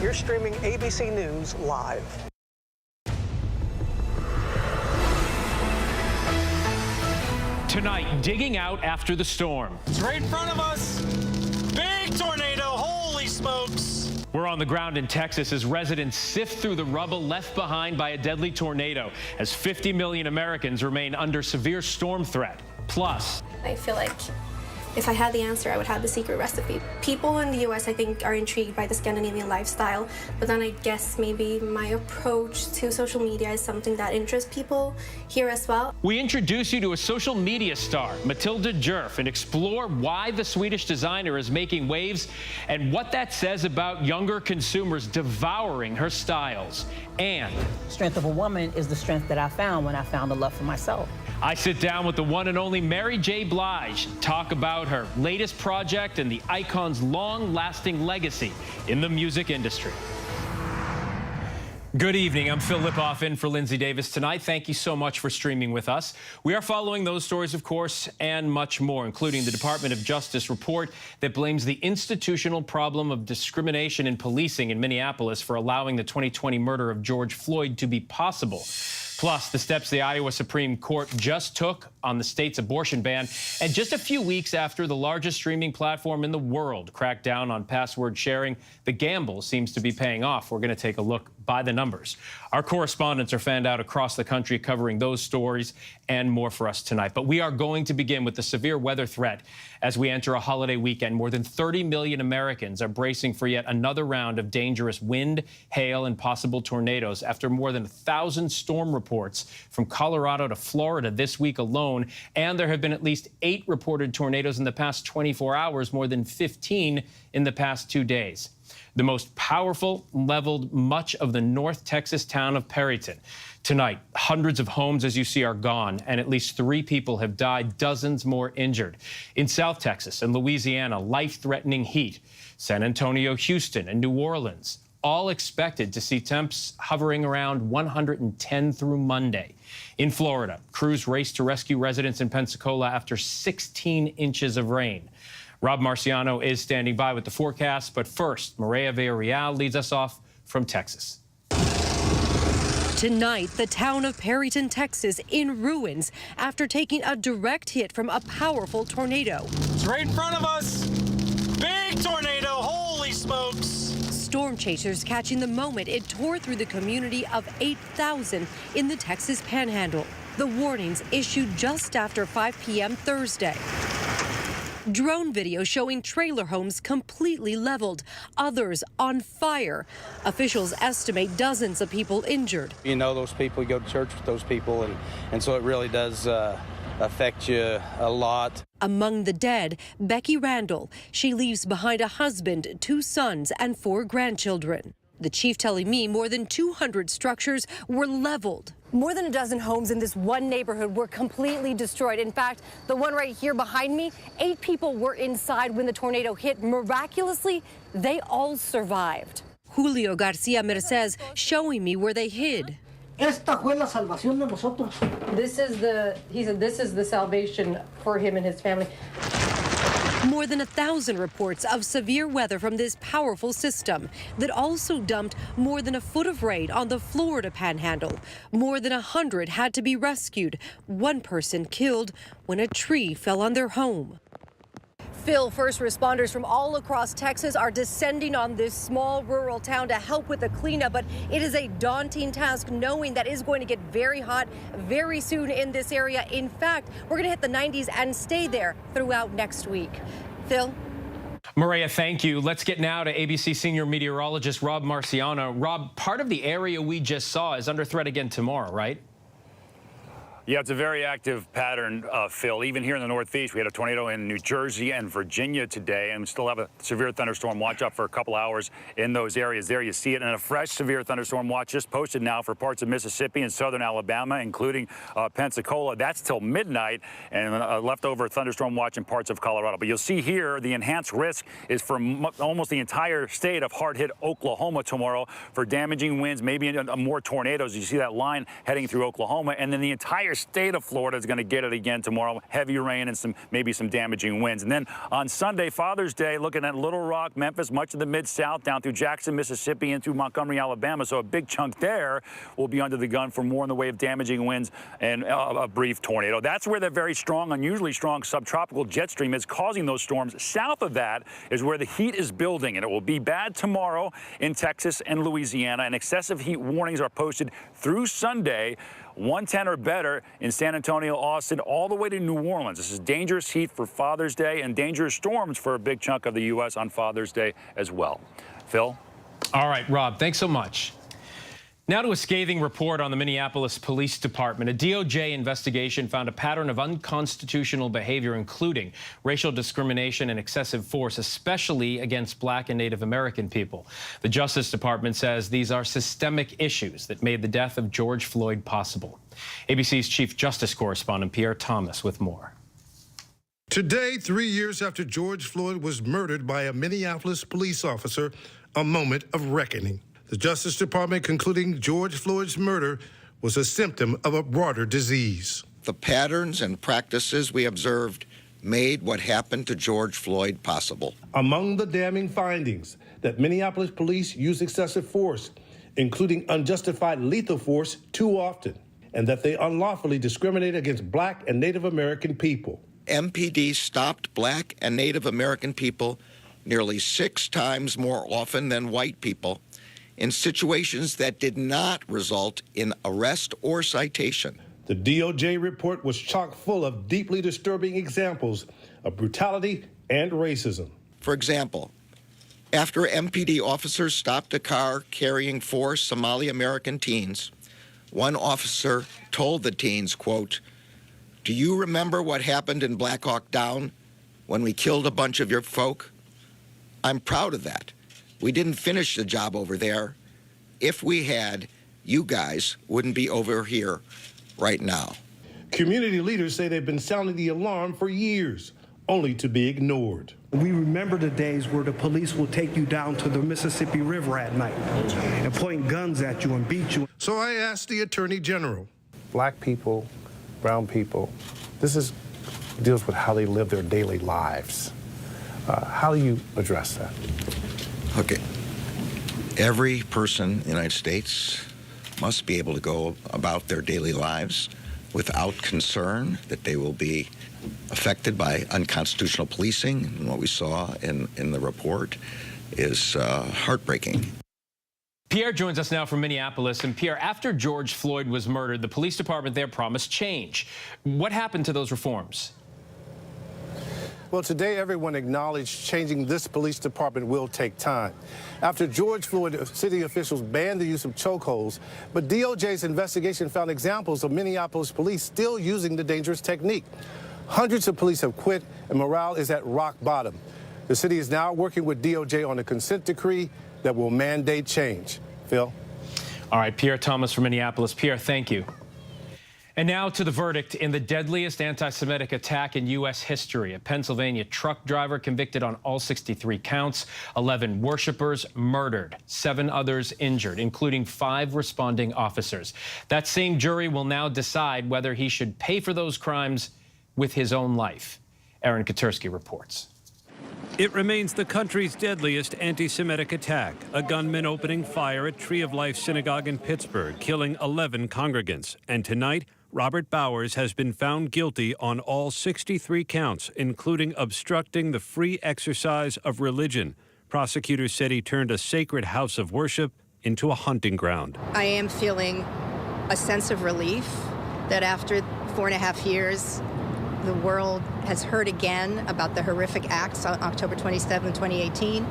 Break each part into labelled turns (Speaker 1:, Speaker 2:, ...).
Speaker 1: You're streaming ABC News live.
Speaker 2: Tonight, digging out after the storm.
Speaker 3: It's right in front of us. Big tornado, holy smokes.
Speaker 2: We're on the ground in Texas as residents sift through the rubble left behind by a deadly tornado as 50 million Americans remain under severe storm threat. Plus,
Speaker 4: I feel like if I had the answer, I would have the secret recipe. People in the U.S., I think, are intrigued by the Scandinavian lifestyle, but then I guess maybe my approach to social media is something that interests people here as well.
Speaker 2: we introduce you to a social media star, Matilda Djerf, and explore why the Swedish designer is making waves and what that says about younger consumers devouring her styles. And
Speaker 5: Strength of a woman is the strength that I found when I found the love for myself.
Speaker 2: I sit down with the one and only Mary J. Blige, talk about her latest project and the icon's long-lasting legacy in the music industry. Good evening. I'm Phil Lipoff in for Lindsay Davis tonight. Thank you so much for streaming with us. We are following those stories, of course, and much more, including the Department of Justice report that blames the institutional problem of discrimination in policing in Minneapolis for allowing the 2020 murder of George Floyd to be possible. Plus, the steps the Iowa Supreme Court just took on the state's abortion ban, and just a few weeks after the largest streaming platform in the world cracked down on password sharing, the gamble seems to be paying off. We're going to take a look by the numbers. Our correspondents are fanned out across the country covering those stories and more for us tonight. But we are going to begin with the severe weather threat as we enter a holiday weekend. More than 30 million Americans are bracing for yet another round of dangerous wind, hail, and possible tornadoes after more than 1,000 storm reports from Colorado to Florida this week alone. And there have been at least 8 reported tornadoes in the past 24 hours, more than 15 in the past 2 days. The most powerful leveled much of the North Texas town of Perryton. Tonight, hundreds of homes, as you see, are gone, and at least 3 people have died, dozens more injured. In South Texas and Louisiana, life-threatening heat. San Antonio, Houston, and New Orleans, all expected to see temps hovering around 110 through Monday. In Florida, crews raced to rescue residents in Pensacola after 16 inches of rain. Rob Marciano is standing by with the forecast, but first, Maria Villarreal leads us off from Texas.
Speaker 6: Tonight, the town of Perryton, Texas, in ruins after taking a direct hit from a powerful tornado.
Speaker 3: It's right in front of us. Big tornado, holy smokes.
Speaker 6: Storm chasers catching the moment it tore through the community of 8,000 in the Texas Panhandle. The warnings issued just after 5 p.m. Thursday. Drone video showing trailer homes completely leveled, others on fire. Officials estimate dozens of people injured.
Speaker 7: You know those people, you go to church with those people, and so it really does affect you a lot.
Speaker 6: Among the dead, Becky Randall. She leaves behind a husband, 2 sons, and 4 grandchildren. The chief telling me more than 200 structures were leveled.
Speaker 8: More than a dozen homes in this one neighborhood were completely destroyed. In fact, the one right here behind me, 8 people were inside when the tornado hit. Miraculously, they all survived.
Speaker 6: Julio Garcia Mercez showing me where they hid.
Speaker 9: Esta fue la salvación de nosotros.
Speaker 8: He said this is the salvation for him and his family.
Speaker 6: More than 1,000 reports of severe weather from this powerful system that also dumped more than a foot of rain on the Florida Panhandle. More than 100 had to be rescued. 1 person killed when a tree fell on their home.
Speaker 8: Phil, first responders from all across Texas are descending on this small rural town to help with the cleanup, but it is a daunting task knowing that it's going to get very hot very soon in this area. In fact, we're going to hit the 90s and stay there throughout next week. Phil?
Speaker 2: Maria, thank you. Let's get now to ABC senior meteorologist Rob Marciano. Rob, part of the area we just saw is under threat again tomorrow, right?
Speaker 10: Yeah, it's a very active pattern, Phil. Even here in the Northeast, we had a tornado in New Jersey and Virginia today, and we still have a severe thunderstorm watch up for a couple hours in those areas. There you see it, and a fresh severe thunderstorm watch just posted now for parts of Mississippi and southern Alabama, including Pensacola. That's till midnight, and a leftover thunderstorm watch in parts of Colorado. But you'll see here the enhanced risk is for almost the entire state of hard-hit Oklahoma tomorrow for damaging winds, maybe more tornadoes. You see that line heading through Oklahoma, and then the entire entire state of Florida is going to get it again tomorrow. Heavy rain and maybe some damaging winds. And then on Sunday, Father's Day, looking at Little Rock, Memphis, much of the Mid-South, down through Jackson, Mississippi, and through Montgomery, Alabama. So a big chunk there will be under the gun for more in the way of damaging winds and a brief tornado. That's where the very strong, unusually strong subtropical jet stream is causing those storms. South of that is where the heat is building, and it will be bad tomorrow in Texas and Louisiana. And excessive heat warnings are posted through Sunday, 110 or better in San Antonio, Austin, all the way to New Orleans. This is dangerous heat for Father's Day and dangerous storms for a big chunk of the U.S. on Father's Day as well. Phil?
Speaker 2: All right, Rob, thanks so much. Now to a scathing report on the Minneapolis Police Department. A DOJ investigation found a pattern of unconstitutional behavior, including racial discrimination and excessive force, especially against Black and Native American people. The Justice Department says these are systemic issues that made the death of George Floyd possible. ABC's Chief Justice correspondent Pierre Thomas with more.
Speaker 11: Today, 3 years after George Floyd was murdered by a Minneapolis police officer, a moment of reckoning. The Justice Department concluding George Floyd's murder was a symptom of a broader disease.
Speaker 12: The patterns and practices we observed made what happened to George Floyd possible.
Speaker 11: Among the damning findings, that Minneapolis police use excessive force, including unjustified lethal force, too often, and that they unlawfully discriminate against Black and Native American people.
Speaker 12: MPD stopped Black and Native American people nearly 6 times more often than white people in situations that did not result in arrest or citation.
Speaker 11: The DOJ report was chock full of deeply disturbing examples of brutality and racism.
Speaker 12: For example, after MPD officers stopped a car carrying 4 Somali American teens, one officer told the teens, quote, "Do you remember what happened in Black Hawk Down when we killed a bunch of your folk? I'm proud of that. We didn't finish the job over there. If we had, you guys wouldn't be over here right now."
Speaker 11: Community leaders say they've been sounding the alarm for years, only to be ignored.
Speaker 9: We remember the days where the police will take you down to the Mississippi River at night and point guns at you and beat you.
Speaker 11: So I asked the Attorney General.
Speaker 13: Black people, brown people, this deals with how they live their daily lives. How do you address that?
Speaker 12: Okay. Every person in the United States must be able to go about their daily lives without concern that they will be affected by unconstitutional policing. And what we saw in the report is heartbreaking.
Speaker 2: Pierre joins us now from Minneapolis. And Pierre, after George Floyd was murdered, the police department there promised change. What happened to those reforms?
Speaker 13: Well, today everyone acknowledged changing this police department will take time. After George Floyd, city officials banned the use of chokeholds, but DOJ's investigation found examples of Minneapolis police still using the dangerous technique. Hundreds of police have quit, and morale is at rock bottom. The city is now working with DOJ on a consent decree that will mandate change. Phil?
Speaker 2: All right, Pierre Thomas from Minneapolis. Pierre, thank you. And now to the verdict in the deadliest anti-Semitic attack in U.S. history. A Pennsylvania truck driver convicted on all 63 counts, 11 worshipers murdered, 7 others injured, including 5 responding officers. That same jury will now decide whether he should pay for those crimes with his own life. Aaron Katersky reports.
Speaker 14: It remains the country's deadliest anti-Semitic attack, a gunman opening fire at Tree of Life Synagogue in Pittsburgh, killing 11 congregants. And tonight, Robert Bowers has been found guilty on all 63 counts, including obstructing the free exercise of religion. Prosecutors said he turned a sacred house of worship into a hunting ground.
Speaker 15: I am feeling a sense of relief that after 4.5 years, the world has heard again about the horrific acts on October 27, 2018,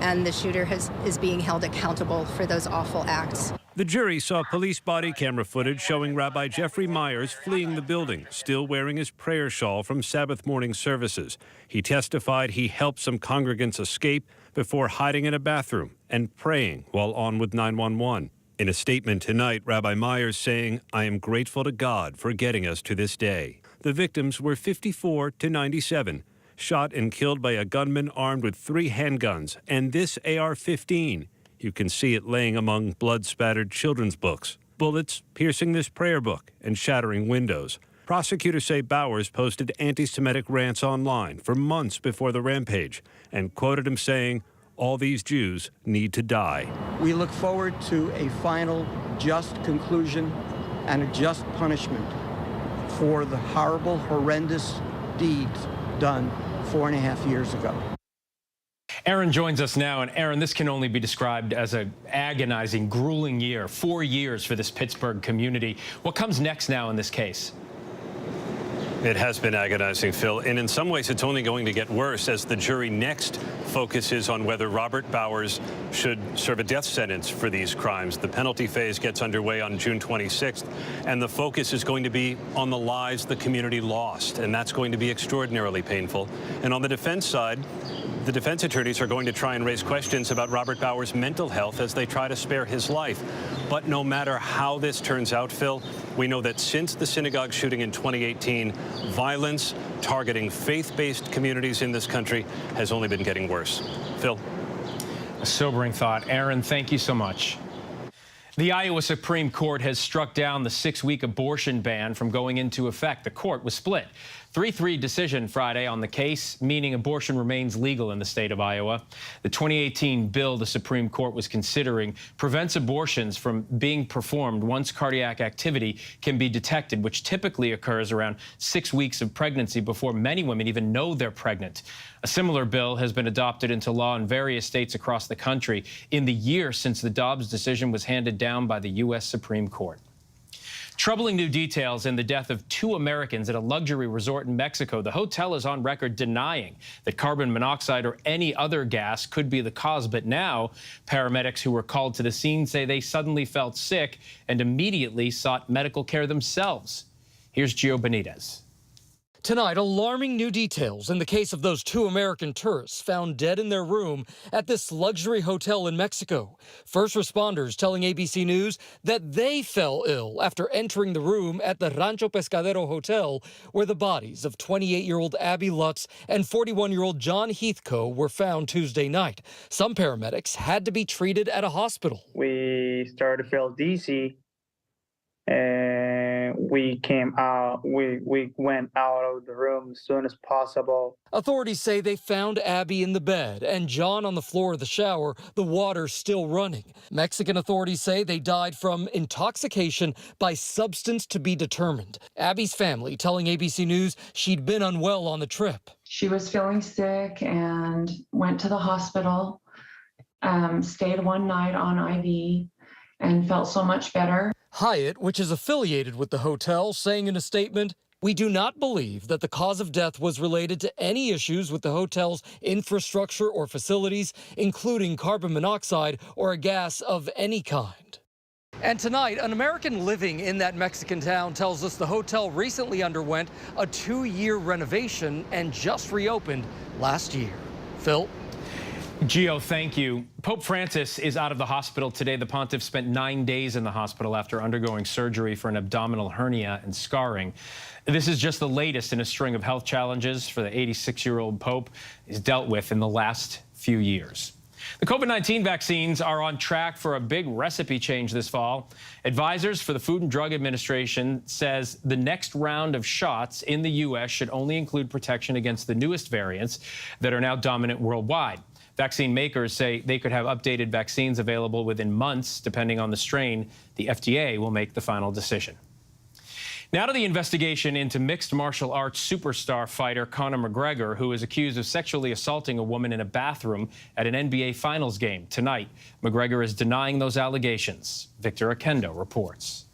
Speaker 15: and the shooter is being held accountable for those awful acts.
Speaker 14: The jury saw police body camera footage showing Rabbi Jeffrey Myers fleeing the building, still wearing his prayer shawl from Sabbath morning services. He testified he helped some congregants escape before hiding in a bathroom and praying while on with 911. In a statement tonight, Rabbi Myers saying, "I am grateful to God for getting us to this day." The victims were 54 to 97, shot and killed by a gunman armed with 3 handguns and this AR-15. You can see it laying among blood-spattered children's books. bullets piercing this prayer book and shattering windows. Prosecutors say Bowers posted anti-Semitic rants online for months before the rampage and quoted him saying, "All these Jews need to die."
Speaker 16: We look forward to a final just conclusion and a just punishment for the horrible, horrendous deeds done 4.5 years ago.
Speaker 2: Aaron joins us now, and Aaron, this can only be described as an agonizing, grueling year, 4 years for this Pittsburgh community. What comes next now in this case?
Speaker 14: It has been agonizing, Phil, and in some ways it's only going to get worse as the jury next focuses on whether Robert Bowers should serve a death sentence for these crimes. The penalty phase gets underway on June 26th, and the focus is going to be on the lives the community lost, and that's going to be extraordinarily painful. And on the defense side, the defense attorneys are going to try and raise questions about Robert Bowers' mental health as they try to spare his life. But no matter how this turns out, Phil, we know that since the synagogue shooting in 2018, violence targeting faith-based communities in this country has only been getting worse. Phil.
Speaker 2: A sobering thought. Aaron, thank you so much. The Iowa Supreme Court has struck down the 6-week abortion ban from going into effect. The court was split. 3-3 decision Friday on the case, meaning abortion remains legal in the state of Iowa. The 2018 bill the Supreme Court was considering prevents abortions from being performed once cardiac activity can be detected, which typically occurs around 6 weeks of pregnancy before many women even know they're pregnant. A similar bill has been adopted into law in various states across the country in the year since the Dobbs decision was handed down by the U.S. Supreme Court. Troubling new details in the death of 2 Americans at a luxury resort in Mexico. The hotel is on record denying that carbon monoxide or any other gas could be the cause. But now, paramedics who were called to the scene say they suddenly felt sick and immediately sought medical care themselves. Here's Gio Benitez.
Speaker 17: Tonight, alarming new details in the case of those 2 American tourists found dead in their room at this luxury hotel in Mexico. First responders telling ABC News that they fell ill after entering the room at the Rancho Pescadero Hotel, where the bodies of 28-year-old Abby Lutz and 41-year-old John Heathcote were found Tuesday night. Some paramedics had to be treated at a hospital.
Speaker 18: We started to feel dizzy. And we came out, we went out of the room as soon as possible.
Speaker 17: Authorities say they found Abby in the bed and John on the floor of the shower, the water still running. Mexican authorities say they died from intoxication by substance to be determined. Abby's family telling ABC News she'd been unwell on the trip.
Speaker 19: She was feeling sick and went to the hospital, stayed one night on IV and felt so much better.
Speaker 17: Hyatt, which is affiliated with the hotel, saying in a statement, "We do not believe that the cause of death was related to any issues with the hotel's infrastructure or facilities, including carbon monoxide or a gas of any kind." And tonight, an American living in that Mexican town tells us the hotel recently underwent a 2-year renovation and just reopened last year. Phil?
Speaker 2: Gio, thank you. Pope Francis is out of the hospital today. The pontiff spent 9 days in the hospital after undergoing surgery for an abdominal hernia and scarring. This is just the latest in a string of health challenges for the 86-year-old Pope he's dealt with in the last few years. The COVID-19 vaccines are on track for a big recipe change this fall. Advisors for the Food and Drug Administration says the next round of shots in the U.S. should only include protection against the newest variants that are now dominant worldwide. Vaccine makers say they could have updated vaccines available within months, depending on the strain. The FDA will make the final decision. Now to the investigation into mixed martial arts superstar fighter Conor McGregor, who is accused of sexually assaulting a woman in a bathroom at an NBA Finals game. Tonight, McGregor is denying those allegations. Victor Akendo reports.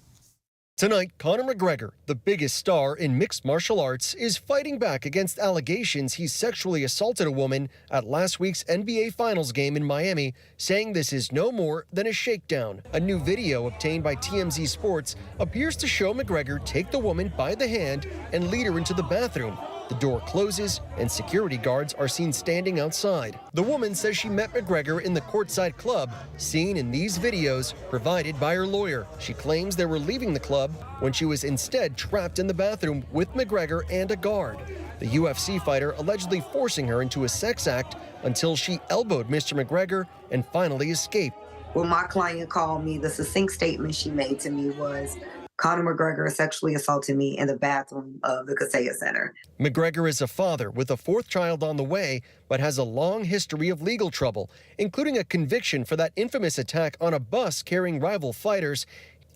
Speaker 20: Tonight, Conor McGregor, the biggest star in mixed martial arts, is fighting back against allegations he sexually assaulted a woman at last week's NBA Finals game in Miami, saying this is no more than a shakedown. A new video obtained by TMZ Sports appears to show McGregor take the woman by the hand and lead her into the bathroom. The door closes, and security guards are seen standing outside. The woman says she met McGregor in the courtside club, seen in these videos provided by her lawyer. She claims they were leaving the club when she was instead trapped in the bathroom with McGregor and a guard. The UFC fighter allegedly forcing her into a sex act until she elbowed Mr. McGregor and finally escaped.
Speaker 21: When my client called me, the succinct statement she made to me was, Conor McGregor sexually assaulted me in the bathroom of the Kaseya Center.
Speaker 20: McGregor is a father with a fourth child on the way, but has a long history of legal trouble, including a conviction for that infamous attack on a bus carrying rival fighters.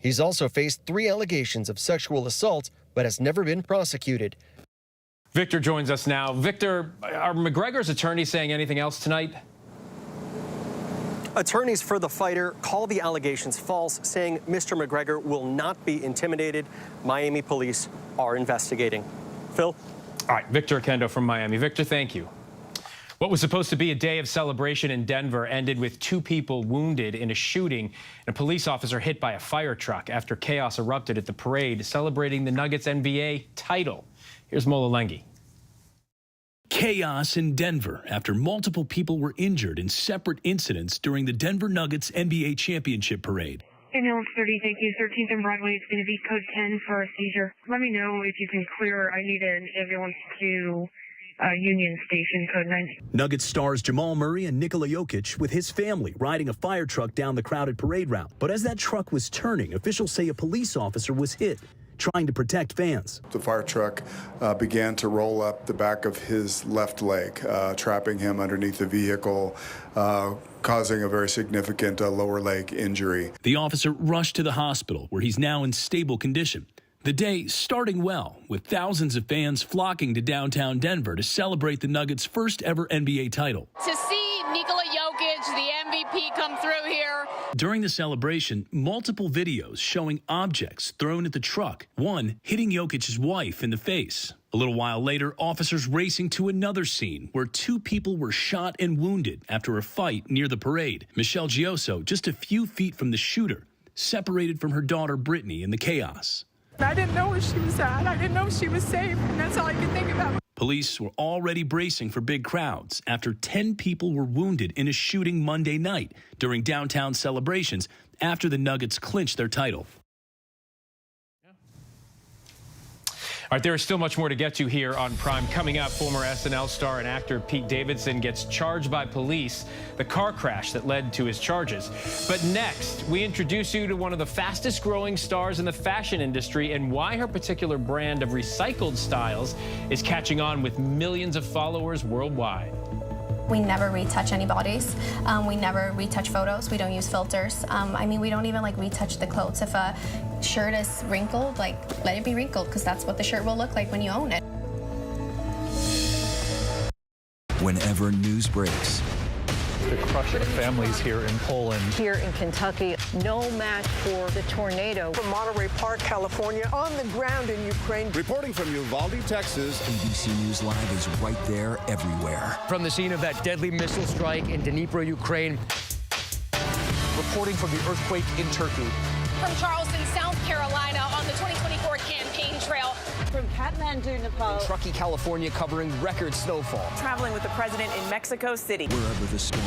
Speaker 20: He's also faced 3 allegations of sexual assault, but has never been prosecuted.
Speaker 2: Victor joins us now. Victor, are McGregor's attorneys saying anything else tonight?
Speaker 22: Attorneys for the fighter call the allegations false, saying Mr. McGregor will not be intimidated. Miami police are investigating. Phil?
Speaker 2: All right, Victor Kendo from Miami. Victor, thank you. What was supposed to be a day of celebration in Denver ended with 2 people wounded in a shooting and a police officer hit by a fire truck after chaos erupted at the parade celebrating the Nuggets NBA title. Here's Mola Lengi.
Speaker 23: Chaos in Denver after multiple people were injured in separate incidents during the Denver Nuggets NBA championship parade.
Speaker 24: Ambulance 30, thank you. 13th and Broadway, it's going to be code 10 for a seizure. Let me know if you can clear. I need an ambulance to Union Station, code 9.
Speaker 23: Nuggets stars Jamal Murray and Nikola Jokic with his family riding a fire truck down the crowded parade route. But as that truck was turning, officials say a police officer was hit, trying to protect fans.
Speaker 25: The fire truck began to roll up the back of his left leg, trapping him underneath the vehicle, causing a very significant lower leg injury.
Speaker 23: The officer rushed to the hospital, where he's now in stable condition. The day starting well, with thousands of fans flocking to downtown Denver to celebrate the Nuggets' first ever NBA title.
Speaker 26: To see Nikola Jokic, the MVP, come through here.
Speaker 23: During the celebration, multiple videos showing objects thrown at the truck, one hitting Jokic's wife in the face. A little while later, officers racing to another scene where 2 people were shot and wounded after a fight near the parade. Michelle Gioso, just a few feet from the shooter, separated from her daughter Brittany in the chaos.
Speaker 27: I didn't know where she was at. I didn't know she was safe, and that's all I could think about.
Speaker 23: Police were already bracing for big crowds after 10 people were wounded in a shooting Monday night during downtown celebrations after the Nuggets clinched their title.
Speaker 2: All right, there is still much more to get to here on Prime. Coming up, former SNL star and actor Pete Davidson gets charged by police, the car crash that led to his charges. But next, we introduce you to one of the fastest growing stars in the fashion industry and why her particular brand of recycled styles is catching on with millions of followers worldwide.
Speaker 4: We never retouch any bodies. We never retouch photos. We don't use filters. I mean, we don't even retouch the clothes. If a shirt is wrinkled, let it be wrinkled, because that's what the shirt will look like when you own it.
Speaker 28: Whenever news breaks,
Speaker 29: the crush of families here in Poland.
Speaker 8: Here in Kentucky, no match for the tornado.
Speaker 1: From Monterey Park, California, on the ground in Ukraine.
Speaker 30: Reporting from Uvalde, Texas.
Speaker 28: ABC News Live is right there everywhere.
Speaker 17: From the scene of that deadly missile strike in Dnipro, Ukraine.
Speaker 29: Reporting from the earthquake in Turkey.
Speaker 26: From Charleston, South Carolina, on the 2024 campaign trail.
Speaker 31: From Kathmandu, Nepal.
Speaker 29: In Truckee, California, covering record snowfall.
Speaker 31: Traveling with the president in Mexico City.
Speaker 28: Wherever the story.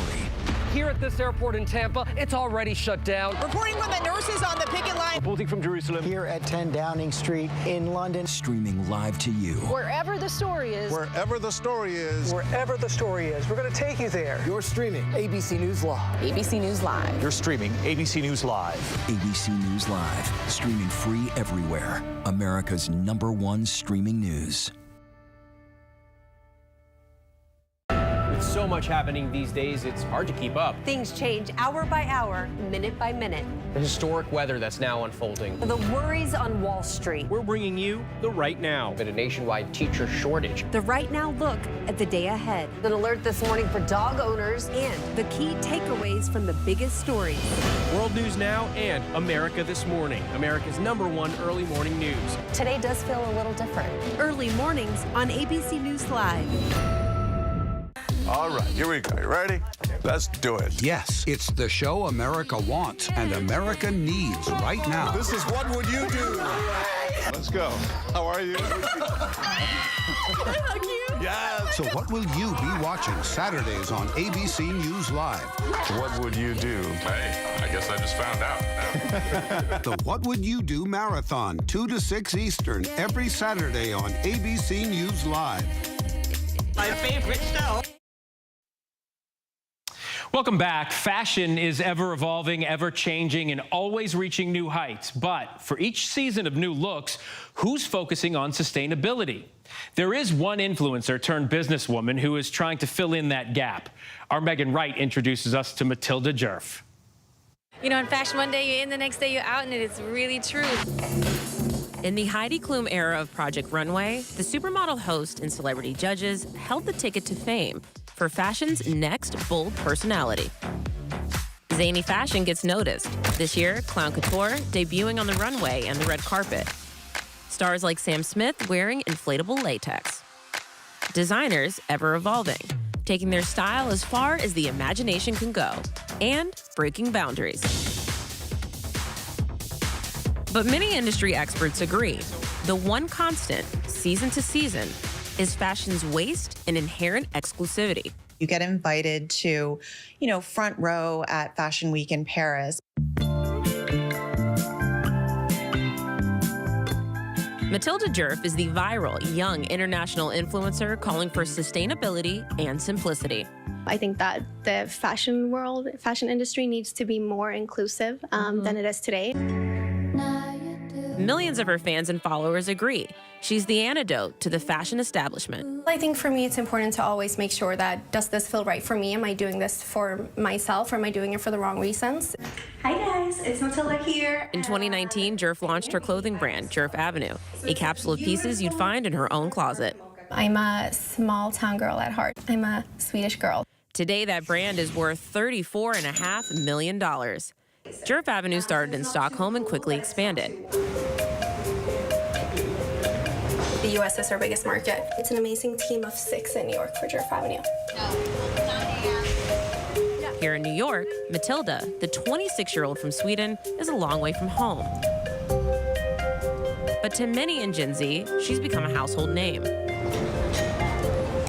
Speaker 17: Here at this airport in Tampa, it's already shut down.
Speaker 31: Reporting from the nurses on the picket line.
Speaker 29: Reporting from Jerusalem.
Speaker 16: Here at 10 Downing Street in London.
Speaker 28: Streaming live to you.
Speaker 31: Wherever the story is.
Speaker 30: Wherever the story is.
Speaker 1: Wherever the story is. We're going to take you there.
Speaker 29: You're streaming ABC News Live.
Speaker 31: ABC News Live.
Speaker 29: You're streaming ABC News Live.
Speaker 28: ABC News Live. Streaming free everywhere. America's #1 streaming news.
Speaker 32: With so much happening these days, it's hard to keep up.
Speaker 6: Things change hour by hour, minute by minute.
Speaker 32: The historic weather that's now unfolding.
Speaker 6: The worries on Wall Street.
Speaker 32: We're bringing you the Right Now. Been a nationwide teacher shortage.
Speaker 6: The Right Now look at the day ahead. An alert this morning for dog owners and the key takeaways from the biggest stories.
Speaker 32: World News Now and America This Morning, America's #1 early morning news.
Speaker 6: Today does feel a little different. Early mornings on ABC News Live.
Speaker 30: All right, here we go. You ready? Let's do it.
Speaker 33: Yes, it's the show America wants and America needs right now.
Speaker 30: This is What Would You Do? Let's go. How are you? Yes.
Speaker 33: So what will you be watching Saturdays on ABC News Live?
Speaker 30: What would you do?
Speaker 34: Hey, I guess I just found out.
Speaker 33: The What Would You Do Marathon, 2 to 6 Eastern, every Saturday on ABC News Live.
Speaker 32: My favorite show.
Speaker 2: Welcome back. Fashion is ever evolving, ever changing, and always reaching new heights. But for each season of new looks, who's focusing on sustainability? There is one influencer turned businesswoman who is trying to fill in that gap. Our Megan Wright introduces us to Matilda Jerf.
Speaker 3: You know, in fashion, one day you're in, the next day you're out, and it's really true.
Speaker 5: In the Heidi Klum era of Project Runway, the supermodel host and celebrity judges held the ticket to fame for fashion's next bold personality. Zany fashion gets noticed. This year, Clown Couture debuting on the runway and the red carpet. Stars like Sam Smith wearing inflatable latex. Designers ever evolving, taking their style as far as the imagination can go, and breaking boundaries. But many industry experts agree, the one constant, season to season, is fashion's waste and inherent exclusivity.
Speaker 7: You get invited to, front row at Fashion Week in Paris.
Speaker 5: Matilda Jerf is the viral, young international influencer calling for sustainability and simplicity.
Speaker 4: I think that the fashion industry needs to be more inclusive than it is today.
Speaker 5: Millions of her fans and followers agree. She's the antidote to the fashion establishment.
Speaker 4: I think for me, it's important to always make sure that, does this feel right for me? Am I doing this for myself, or am I doing it for the wrong reasons? Hi guys, it's Matilda here.
Speaker 5: In 2019, Jerf launched her clothing brand, Jerf Avenue, a capsule of pieces you'd find in her own closet.
Speaker 4: I'm a small town girl at heart. I'm a Swedish girl.
Speaker 5: Today, that brand is worth $34.5 million. Jerf Avenue started in Stockholm and quickly expanded.
Speaker 4: The U.S. is our biggest market. It's an amazing team of 6 in New York for Jerf Avenue.
Speaker 5: Here in New York, Matilda, the 26-year-old from Sweden, is a long way from home. But to many in Gen Z, she's become a household name.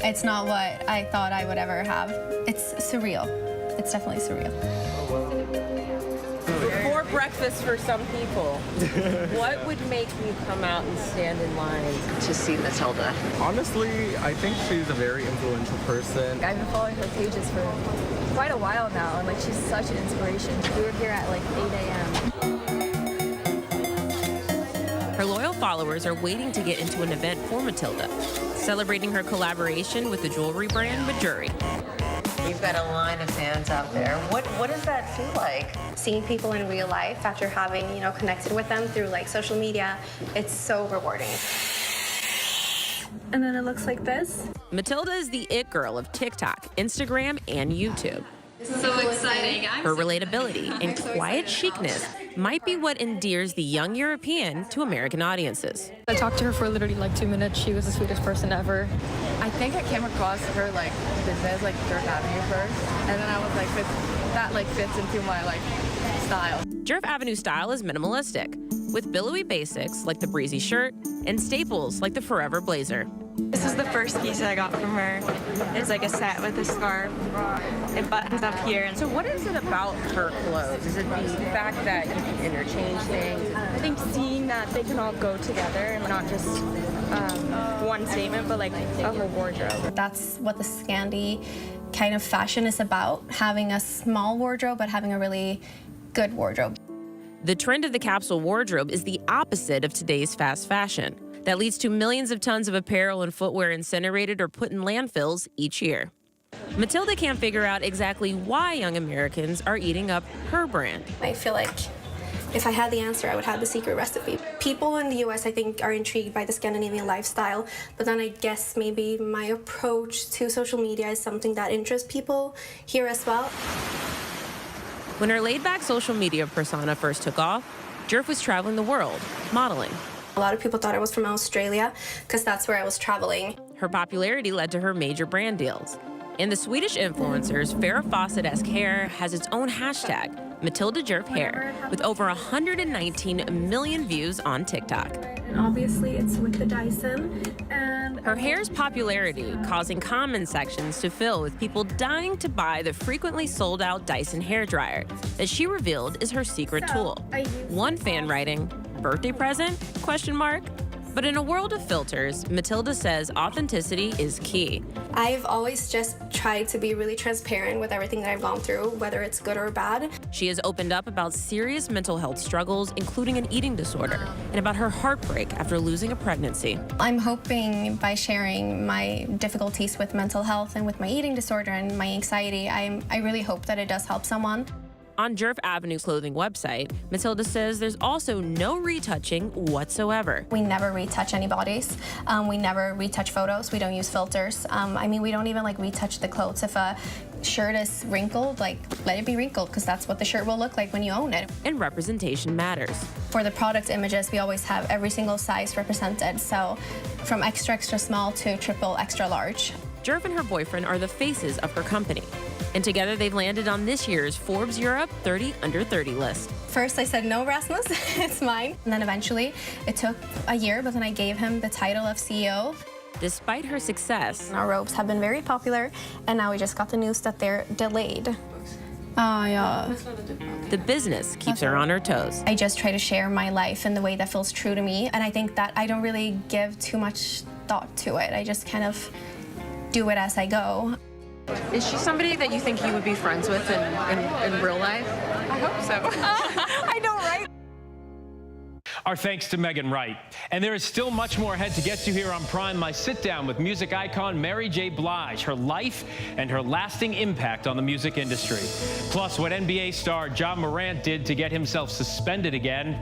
Speaker 4: It's not what I thought I would ever have. It's surreal. It's definitely surreal.
Speaker 3: Before breakfast for some people, what would make you come out and stand in line to see Matilda?
Speaker 9: Honestly, I think she's a very influential person.
Speaker 10: I've been following her pages for quite a while now, and she's such an inspiration. We were here at 8 a.m.
Speaker 5: Her loyal followers are waiting to get into an event for Matilda, celebrating her collaboration with the jewelry brand Majuri.
Speaker 31: You've got a line of fans out there. What does that feel like?
Speaker 4: Seeing people in real life after having, connected with them through social media, it's so rewarding. And then it looks like this.
Speaker 5: Matilda is the it girl of TikTok, Instagram, and YouTube.
Speaker 3: So exciting.
Speaker 5: Her relatability and quiet chicness might be what endears the young European to American audiences.
Speaker 10: I talked to her for literally 2 minutes. She was the sweetest person ever. I think I came across her business, Jerf Avenue first, and then I was that fits into my style.
Speaker 5: Jerf Avenue style is minimalistic, with billowy basics like the breezy shirt and staples like the forever blazer.
Speaker 10: This is the first piece I got from her. It's a set with a scarf. It buttons up here.
Speaker 3: So what is it about her clothes? Is it the fact that you can interchange things?
Speaker 10: I think seeing that they can all go together and not just one statement, but a whole wardrobe.
Speaker 4: That's what the Scandi kind of fashion is about, having a small wardrobe, but having a really good wardrobe.
Speaker 5: The trend of the capsule wardrobe is the opposite of today's fast fashion that leads to millions of tons of apparel and footwear incinerated or put in landfills each year. Matilda can't figure out exactly why young Americans are eating up her brand.
Speaker 4: I feel like if I had the answer, I would have the secret recipe. People in the U.S., I think, are intrigued by the Scandinavian lifestyle, but then I guess maybe my approach to social media is something that interests people here as well.
Speaker 5: When her laid-back social media persona first took off, Jerf was traveling the world, modeling.
Speaker 4: A lot of people thought I was from Australia because that's where I was traveling.
Speaker 5: Her popularity led to her major brand deals. And the Swedish influencer's Farrah Fawcett-esque hair has its own hashtag, Matilda Jerf Hair, with over 119 million views on TikTok.
Speaker 4: And obviously, it's with the Dyson. And
Speaker 5: her hair's popularity causing comment sections to fill with people dying to buy the frequently sold-out Dyson hairdryer that she revealed is her secret tool. One fan writing, "Birthday present? Question mark." But in a world of filters, Matilda says authenticity is key.
Speaker 4: I've always just tried to be really transparent with everything that I've gone through, whether it's good or bad.
Speaker 5: She has opened up about serious mental health struggles, including an eating disorder, and about her heartbreak after losing a pregnancy.
Speaker 4: I'm hoping by sharing my difficulties with mental health and with my eating disorder and my anxiety, I really hope that it does help someone.
Speaker 5: On Jerv Avenue clothing website, Matilda says there's also no retouching whatsoever.
Speaker 4: We never retouch any bodies. We never retouch photos. We don't use filters. I mean, we don't even retouch the clothes. If a shirt is wrinkled, let it be wrinkled, because that's what the shirt will look like when you own it.
Speaker 5: And representation matters.
Speaker 4: For the product images, we always have every single size represented. So from extra, extra small to triple extra large.
Speaker 5: Jerv and her boyfriend are the faces of her company. And together they've landed on this year's Forbes Europe 30 Under 30 list.
Speaker 4: First I said, no, Rasmus, it's mine. And then eventually, it took a year, but then I gave him the title of CEO.
Speaker 5: Despite her success,
Speaker 4: our robes have been very popular, and now we just got the news that they're delayed.
Speaker 5: The business keeps her on her toes.
Speaker 4: I just try to share my life in the way that feels true to me, and I think that I don't really give too much thought to it. I just kind of do it as I go.
Speaker 3: Is she somebody that you think you would be friends with in real life? I hope so. I know, right?
Speaker 2: Our thanks to Megan Wright. And there is still much more ahead to get to here on Prime. My sit-down with music icon Mary J. Blige, her life and her lasting impact on the music industry. Plus, what NBA star Ja Morant did to get himself suspended again.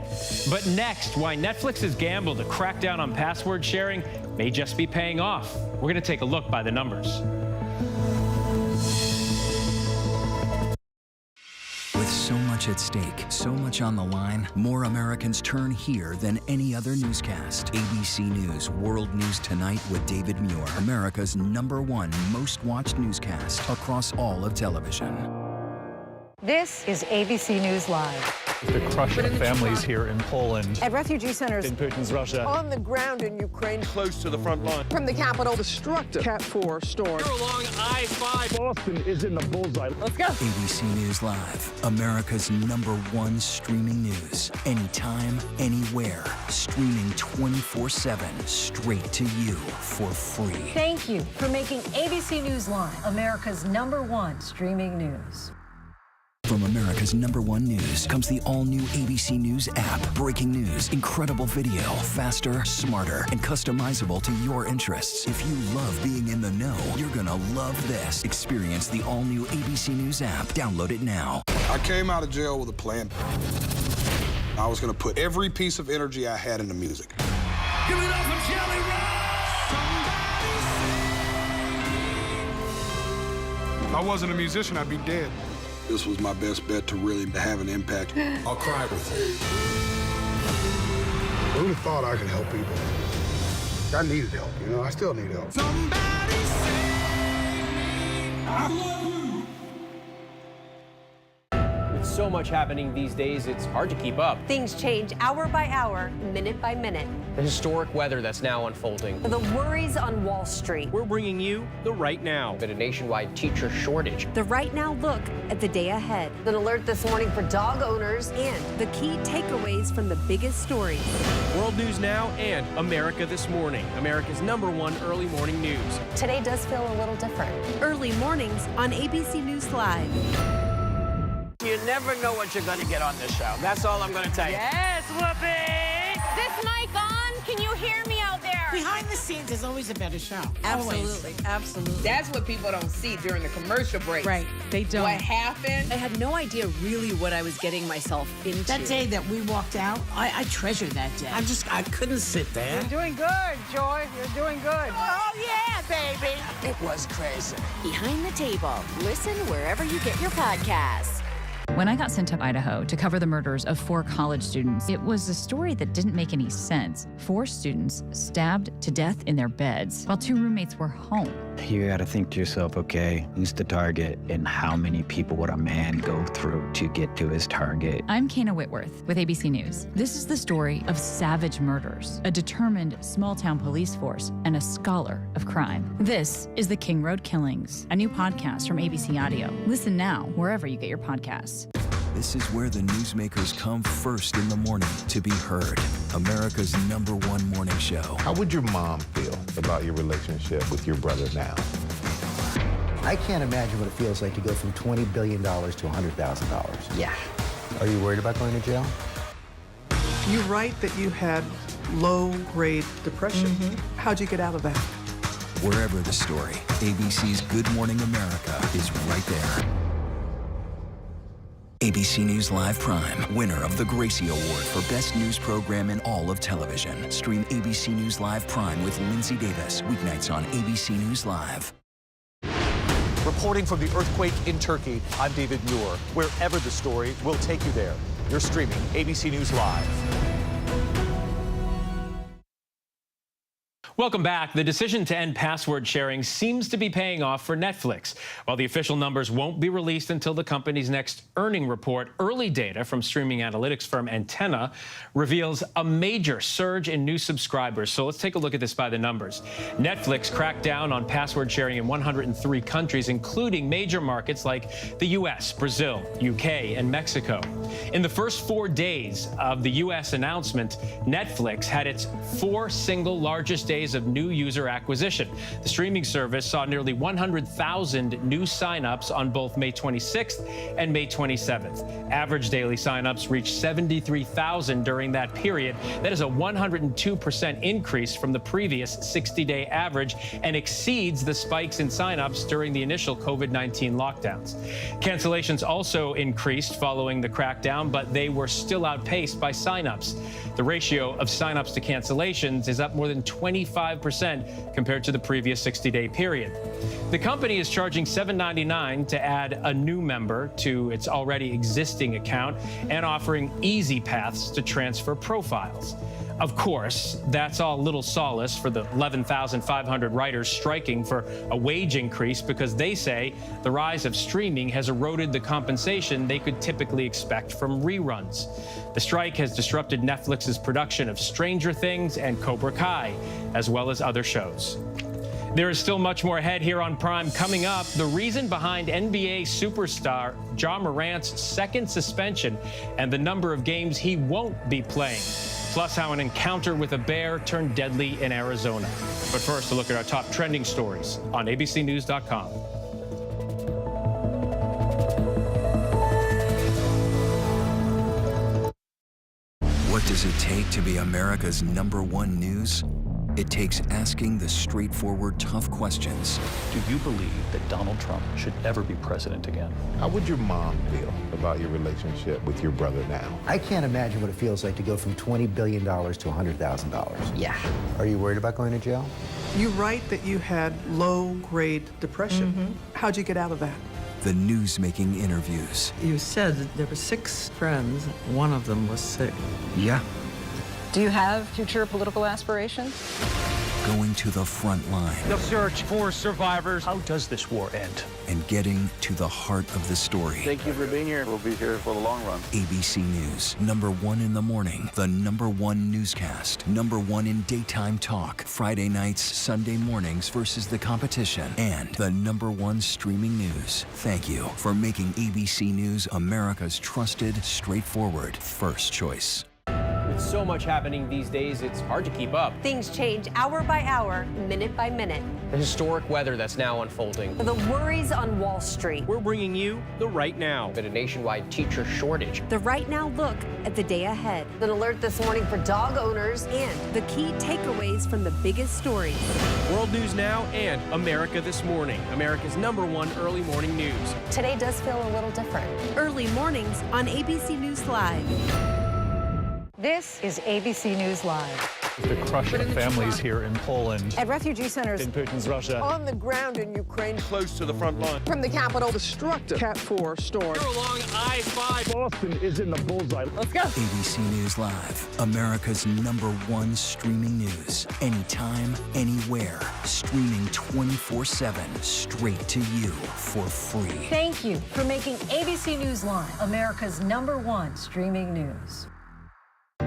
Speaker 2: But next, why Netflix's gamble to crack down on password sharing may just be paying off. We're going to take a look by the numbers.
Speaker 28: With so much at stake, so much on the line, more Americans turn here than any other newscast. ABC News World News Tonight with David Muir, America's #1 most watched newscast across all of television.
Speaker 6: This is ABC News Live.
Speaker 9: The crush of families here in Poland.
Speaker 6: At refugee centers
Speaker 9: In Putin's Russia.
Speaker 1: On the ground in Ukraine.
Speaker 30: Close to the front line.
Speaker 1: From the capital, destructive Cat 4 storm.
Speaker 32: We're along I-5.
Speaker 9: Boston is in the bullseye.
Speaker 32: Let's go.
Speaker 28: ABC News Live, America's #1 streaming news. Anytime, anywhere. Streaming 24/7, straight to you for free.
Speaker 6: Thank you for making ABC News Live America's #1 streaming news.
Speaker 28: From America's #1 news comes the all-new ABC News app. Breaking news, incredible video, faster, smarter, and customizable to your interests. If you love being in the know, you're gonna love this. Experience the all-new ABC News app. Download it now.
Speaker 11: I came out of jail with a plan. I was gonna put every piece of energy I had into music.
Speaker 12: Give it up for Jelly Roll!
Speaker 11: If I wasn't a musician, I'd be dead. This was my best bet to really have an impact. I'll cry with you. Who'd have thought I could help people? I needed help, you know? I still need help.
Speaker 12: Somebody save me. I love you.
Speaker 32: With so much happening these days, it's hard to keep up.
Speaker 8: Things change hour by hour, minute by minute.
Speaker 32: The historic weather that's now unfolding.
Speaker 8: The worries on Wall Street.
Speaker 32: We're bringing you the Right Now. But a nationwide teacher shortage.
Speaker 8: The Right Now look at the day ahead. An alert this morning for dog owners and the key takeaways from the biggest stories.
Speaker 32: World News Now and America This Morning, America's #1 early morning news.
Speaker 8: Today does feel a little different. Early mornings on ABC News Live.
Speaker 13: You never know what you're going to get on this show. That's all I'm going to tell you.
Speaker 26: Yes, Whoopi! This mic on? Can you hear me out there?
Speaker 14: Behind the scenes is always a better show.
Speaker 3: Absolutely, absolutely. That's what people don't see during the commercial breaks.
Speaker 14: Right, they don't.
Speaker 3: What happened?
Speaker 14: I had no idea really what I was getting myself into. That day that we walked out, I treasure that day. I couldn't sit there.
Speaker 12: You're doing good, Joy. You're doing good.
Speaker 14: Oh, yeah, baby. It was crazy.
Speaker 15: Behind the Table. Listen wherever you get your podcasts.
Speaker 18: When I got sent to Idaho to cover the murders of 4 college students, it was a story that didn't make any sense. 4 students stabbed to death in their beds while 2 roommates were home.
Speaker 19: You gotta think to yourself, okay, who's the target and how many people would a man go through to get to his target?
Speaker 18: I'm Kana Whitworth with ABC News. This is the story of savage murders, a determined small-town police force, and a scholar of crime. This is The King Road Killings, a new podcast from ABC Audio. Listen now wherever you get your podcasts.
Speaker 28: This is where the newsmakers come first in the morning to be heard. America's #1 morning show.
Speaker 30: How would your mom feel about your relationship with your brother now?
Speaker 7: I can't imagine what it feels like to go from $20 billion to $100,000. Yeah. Are you worried about going to jail?
Speaker 16: You write that you had low-grade depression. How'd you get out of that?
Speaker 28: Wherever the story, ABC's Good Morning America is right there. ABC News Live Prime, winner of the Gracie Award for Best News Program in all of television. Stream ABC News Live Prime with Lindsay Davis, weeknights on ABC News Live.
Speaker 17: Reporting from the earthquake in Turkey, I'm David Muir. Wherever the story, we'll take you there. You're streaming ABC News Live.
Speaker 2: Welcome back. The decision to end password sharing seems to be paying off for Netflix. While the official numbers won't be released until the company's next earning report, early data from streaming analytics firm Antenna reveals a major surge in new subscribers. So let's take a look at this by the numbers. Netflix cracked down on password sharing in 103 countries, including major markets like the U.S., Brazil, UK, and Mexico. In the first 4 days of the U.S. announcement, Netflix had its 4 single largest days of new user acquisition. The streaming service saw nearly 100,000 new signups on both May 26th and May 27th. Average daily signups reached 73,000 during that period. That is a 102% increase from the previous 60-day average and exceeds the spikes in signups during the initial COVID-19 lockdowns. Cancellations also increased following the crackdown, but they were still outpaced by signups. The ratio of signups to cancellations is up more than 25% compared to the previous 60-day period. The company is charging $7.99 to add a new member to its already existing account and offering easy paths to transfer profiles. Of course, that's all little solace for the 11,500 writers striking for a wage increase because they say the rise of streaming has eroded the compensation they could typically expect from reruns. The strike has disrupted Netflix's production of Stranger Things and Cobra Kai, as well as other shows. There is still much more ahead here on Prime. Coming up, the reason behind NBA superstar Ja Morant's second suspension and the number of games he won't be playing. Plus, how an encounter with a bear turned deadly in Arizona. But first, a look at our top trending stories on abcnews.com.
Speaker 28: What does it take to be America's #1 news? It takes asking the straightforward, tough questions.
Speaker 20: Do you believe that Donald Trump should ever be president again?
Speaker 30: How would your mom feel about your relationship with your brother now?
Speaker 7: I can't imagine what it feels like to go from $20 billion to $100,000. Yeah. Are you worried about going to jail?
Speaker 16: You write that you had low-grade depression. How'd you get out of that?
Speaker 28: The news-making interviews.
Speaker 21: You said that there were 6 friends. One of them was sick.
Speaker 28: Yeah.
Speaker 22: Do you have future political aspirations?
Speaker 28: Going to the front line.
Speaker 32: The search for survivors. How does this war end?
Speaker 28: And getting to the heart of the story.
Speaker 30: Thank you for being here. We'll be here for the long run.
Speaker 28: ABC News, #1 in the morning, the #1 newscast, #1 in daytime talk, Friday nights, Sunday mornings versus the competition, and the #1 streaming news. Thank you for making ABC News America's trusted, straightforward first choice.
Speaker 32: With so much happening these days, it's hard to keep up.
Speaker 8: Things change hour by hour, minute by minute.
Speaker 32: The historic weather that's now unfolding.
Speaker 8: The worries on Wall Street.
Speaker 32: We're bringing you the Right Now. Been a nationwide teacher shortage.
Speaker 8: The Right Now look at the day ahead. An alert this morning for dog owners and the key takeaways from the biggest stories.
Speaker 32: World News Now and America This Morning, America's #1 early morning news.
Speaker 8: Today does feel a little different. Early mornings on ABC News Live. This is ABC News Live.
Speaker 23: The crush of families here in Poland.
Speaker 8: At refugee centers
Speaker 23: in Putin's Russia.
Speaker 1: On the ground in Ukraine.
Speaker 30: Close to the front line.
Speaker 1: From the capital, destructive Cat 4 storm.
Speaker 32: You're along I-5.
Speaker 23: Boston is in the bullseye.
Speaker 8: Let's go.
Speaker 28: ABC News Live, America's #1 streaming news. Anytime, anywhere. Streaming 24/7, straight to you for free.
Speaker 8: Thank you for making ABC News Live America's #1 streaming news.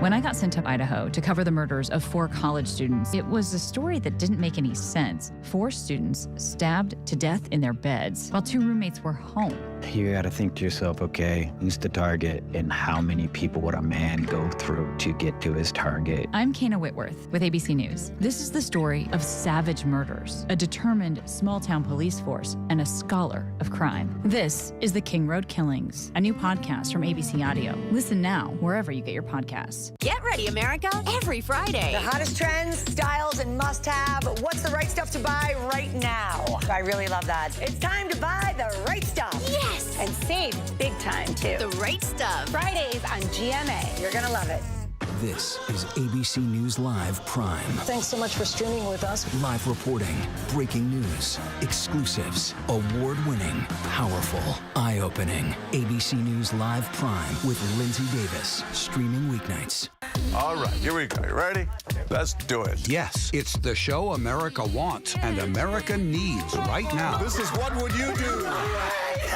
Speaker 18: When I got sent to Idaho to cover the murders of 4 college students, it was a story that didn't make any sense. 4 students stabbed to death in their beds while 2 roommates were home.
Speaker 19: You gotta think to yourself, okay, who's the target and how many people would a man go through to get to his target?
Speaker 18: I'm Kana Whitworth with ABC News. This is the story of savage murders, a determined small-town police force, and a scholar of crime. This is The King Road Killings, a new podcast from ABC Audio. Listen now wherever you get your podcasts.
Speaker 15: Get ready, America, every Friday.
Speaker 1: The hottest trends, styles, and must-have. What's the right stuff to buy right now? I really love that. It's time to buy the right stuff.
Speaker 15: Yes!
Speaker 1: And save big time, too.
Speaker 15: The right stuff.
Speaker 1: Fridays on GMA. You're gonna love it.
Speaker 28: This is ABC News Live Prime.
Speaker 1: Thanks so much for streaming with us.
Speaker 28: Live reporting, breaking news, exclusives, award-winning, powerful, eye-opening. ABC News Live Prime with Lindsay Davis. Streaming weeknights.
Speaker 30: All right, here we go. You ready? Let's do it.
Speaker 4: Yes, it's the show America wants and America needs right now.
Speaker 30: This is What Would You Do?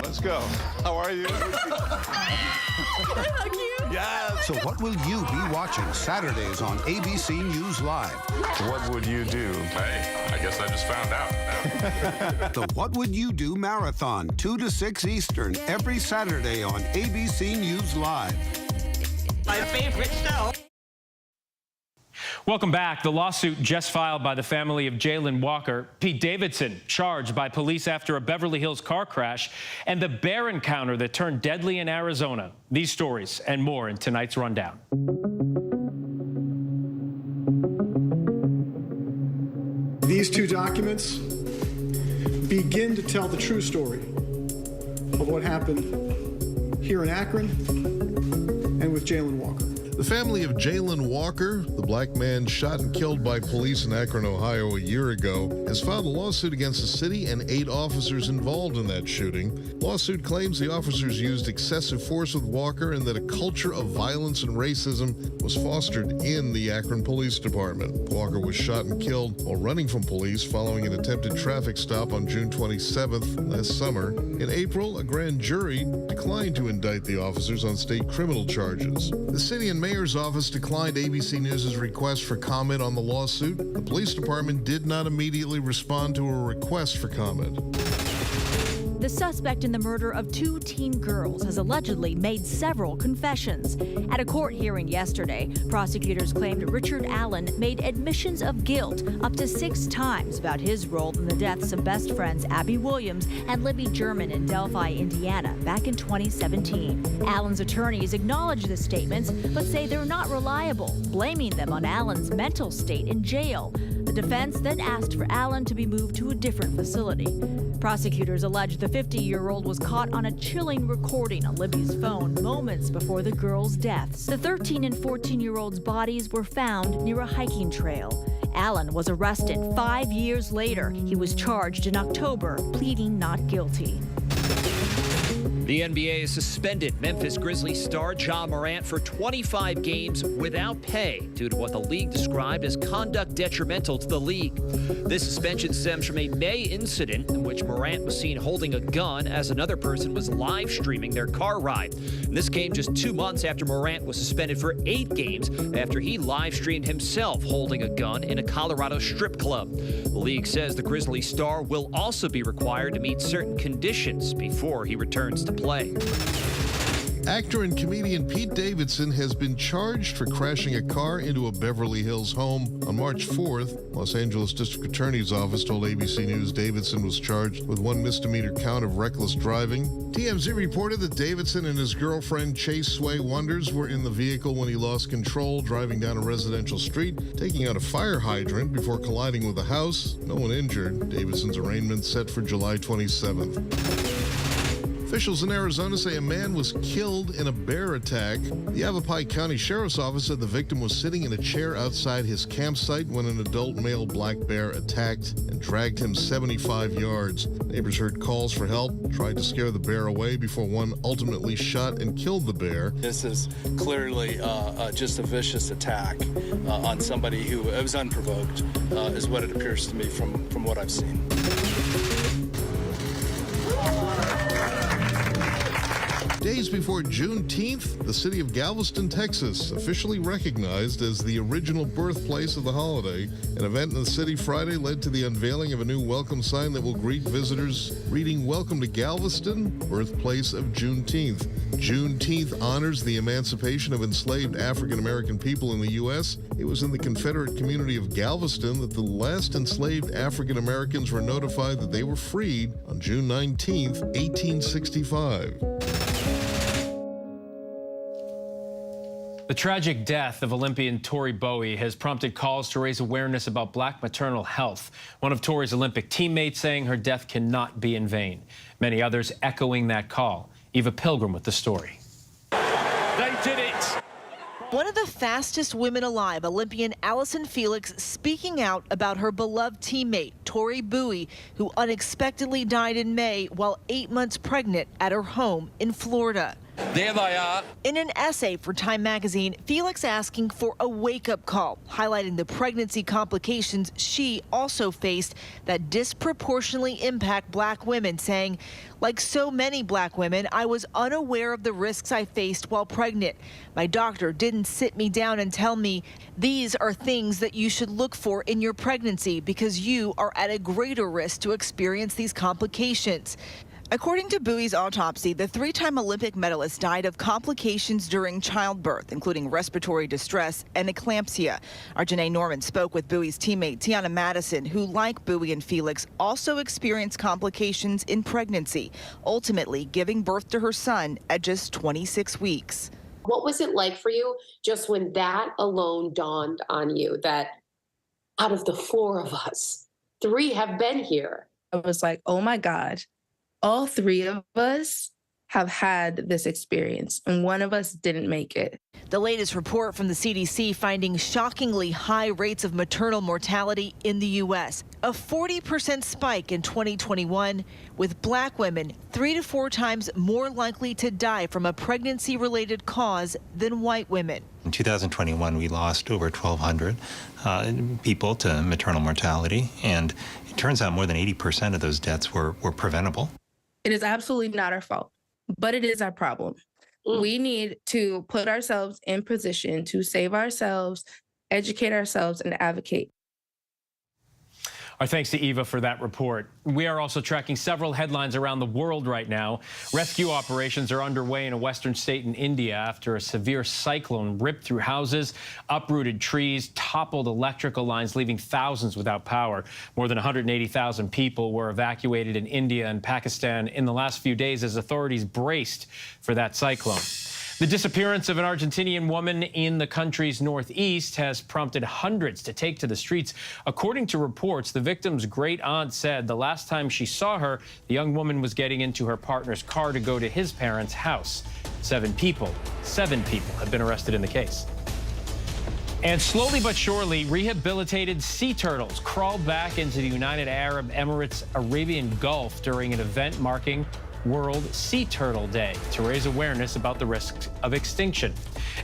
Speaker 30: Let's go. How are you? Yes.
Speaker 4: So what will you be watching Saturdays on ABC News Live?
Speaker 30: What would you do?
Speaker 5: Hey, I guess I just found out.
Speaker 4: The What Would You Do Marathon, 2 to 6 Eastern, every Saturday on ABC News Live.
Speaker 14: My favorite show.
Speaker 2: Welcome back. The lawsuit just filed by the family of Jalen Walker, Pete Davidson, charged by police after a Beverly Hills car crash, and the bear encounter that turned deadly in Arizona. These stories and more in tonight's rundown.
Speaker 6: These 2 documents begin to tell the true story of what happened here in Akron and with Jalen Walker.
Speaker 9: The family of Jalen Walker, the black man shot and killed by police in Akron, Ohio a year ago, has filed a lawsuit against the city and 8 officers involved in that shooting. Lawsuit claims the officers used excessive force with Walker and that a culture of violence and racism was fostered in the Akron Police Department. Walker was shot and killed while running from police following an attempted traffic stop on June 27th last summer. In April, a grand jury declined to indict the officers on state criminal charges. The city and mayor's office declined ABC News' request for comment on the lawsuit. The police department did not immediately respond to a request for comment.
Speaker 10: The suspect in the murder of 2 teen girls has allegedly made several confessions. At a court hearing yesterday, prosecutors claimed Richard Allen made admissions of guilt up to 6 times about his role in the deaths of best friends Abby Williams and Libby German in Delphi, Indiana, back in 2017. Allen's attorneys acknowledge the statements, but say they're not reliable, blaming them on Allen's mental state in jail. The defense then asked for Allen to be moved to a different facility. Prosecutors allege the 50-year-old was caught on a chilling recording on Libby's phone moments before the girls' deaths. The 13 and 14-year-olds' bodies were found near a hiking trail. Allen was arrested 5 years later. He was charged in October, pleading not guilty.
Speaker 11: The NBA has suspended Memphis Grizzlies star Ja Morant for 25 games without pay due to what the league described as conduct detrimental to the league. This suspension stems from a May incident in which Morant was seen holding a gun as another person was live streaming their car ride. And this came just 2 months after Morant was suspended for 8 games after he live streamed himself holding a gun in a Colorado strip club. The league says the Grizzlies star will also be required to meet certain conditions before he returns to play.
Speaker 9: Actor and comedian Pete Davidson has been charged for crashing a car into a Beverly Hills home on March 4th. Los Angeles District Attorney's Office told ABC News Davidson was charged with 1 misdemeanor count of reckless driving. TMZ reported that Davidson and his girlfriend Chase Sway Wonders were in the vehicle when he lost control, driving down a residential street, taking out a fire hydrant before colliding with a house. No one injured. Davidson's arraignment set for July 27th. Officials in Arizona say a man was killed in a bear attack. The Yavapai County Sheriff's Office said the victim was sitting in a chair outside his campsite when an adult male black bear attacked and dragged him 75 yards. Neighbors heard calls for help, tried to scare the bear away before one ultimately shot and killed the bear.
Speaker 13: This is clearly just a vicious attack on somebody who was unprovoked, is what it appears to me from what I've seen.
Speaker 9: Days before Juneteenth, the city of Galveston, Texas, officially recognized as the original birthplace of the holiday. An event in the city Friday led to the unveiling of a new welcome sign that will greet visitors, reading, "Welcome to Galveston, birthplace of Juneteenth." Juneteenth honors the emancipation of enslaved African American people in the U.S. It was in the Confederate community of Galveston that the last enslaved African Americans were notified that they were freed on June 19, 1865.
Speaker 2: The tragic death of Olympian Tori Bowie has prompted calls to raise awareness about black maternal health. One of Tori's Olympic teammates saying her death cannot be in vain. Many others echoing that call. Eva Pilgrim with the story.
Speaker 3: They did it.
Speaker 7: One of the fastest women alive, Olympian Allison Felix, speaking out about her beloved teammate, Tori Bowie, who unexpectedly died in May while 8 months pregnant at her home in Florida.
Speaker 3: There they are.
Speaker 7: In an essay for Time magazine, Felix asking for a wake-up call, highlighting the pregnancy complications she also faced that disproportionately impact black women, saying, "Like so many black women, I was unaware of the risks I faced while pregnant. My doctor didn't sit me down and tell me, these are things that you should look for in your pregnancy because you are at a greater risk to experience these complications." According to Bowie's autopsy, the three-time Olympic medalist died of complications during childbirth, including respiratory distress and eclampsia. Our Janae Norman spoke with Bowie's teammate, Tiana Madison, who, like Bowie and Felix, also experienced complications in pregnancy, ultimately giving birth to her son at just 26 weeks.
Speaker 12: What was it like for you just when that alone dawned on you that out of the four of us, three have been here?
Speaker 16: I was like, oh my God. All three of us have had this experience, and one of us didn't make it.
Speaker 7: The latest report from the CDC finding shockingly high rates of maternal mortality in the U.S. A 40% spike in 2021, with black women 3 to 4 times more likely to die from a pregnancy-related cause than white women.
Speaker 17: In 2021, we lost over 1,200 people to maternal mortality, and it turns out more than 80% of those deaths were preventable.
Speaker 16: It is absolutely not our fault, but it is our problem. We need to put ourselves in position to save ourselves, educate ourselves, and advocate.
Speaker 2: Our thanks to Eva for that report. We are also tracking several headlines around the world right now. Rescue operations are underway in a western state in India after a severe cyclone ripped through houses, uprooted trees, toppled electrical lines, leaving thousands without power. More than 180,000 people were evacuated in India and Pakistan in the last few days as authorities braced for that cyclone. The disappearance of an Argentinian woman in the country's northeast has prompted hundreds to take to the streets. According to reports, the victim's great-aunt said the last time she saw her, the young woman was getting into her partner's car to go to his parents' house. 7 people have been arrested in the case. And slowly but surely, rehabilitated sea turtles crawled back into the United Arab Emirates Arabian Gulf during an event marking World Sea Turtle Day to raise awareness about the risks of extinction.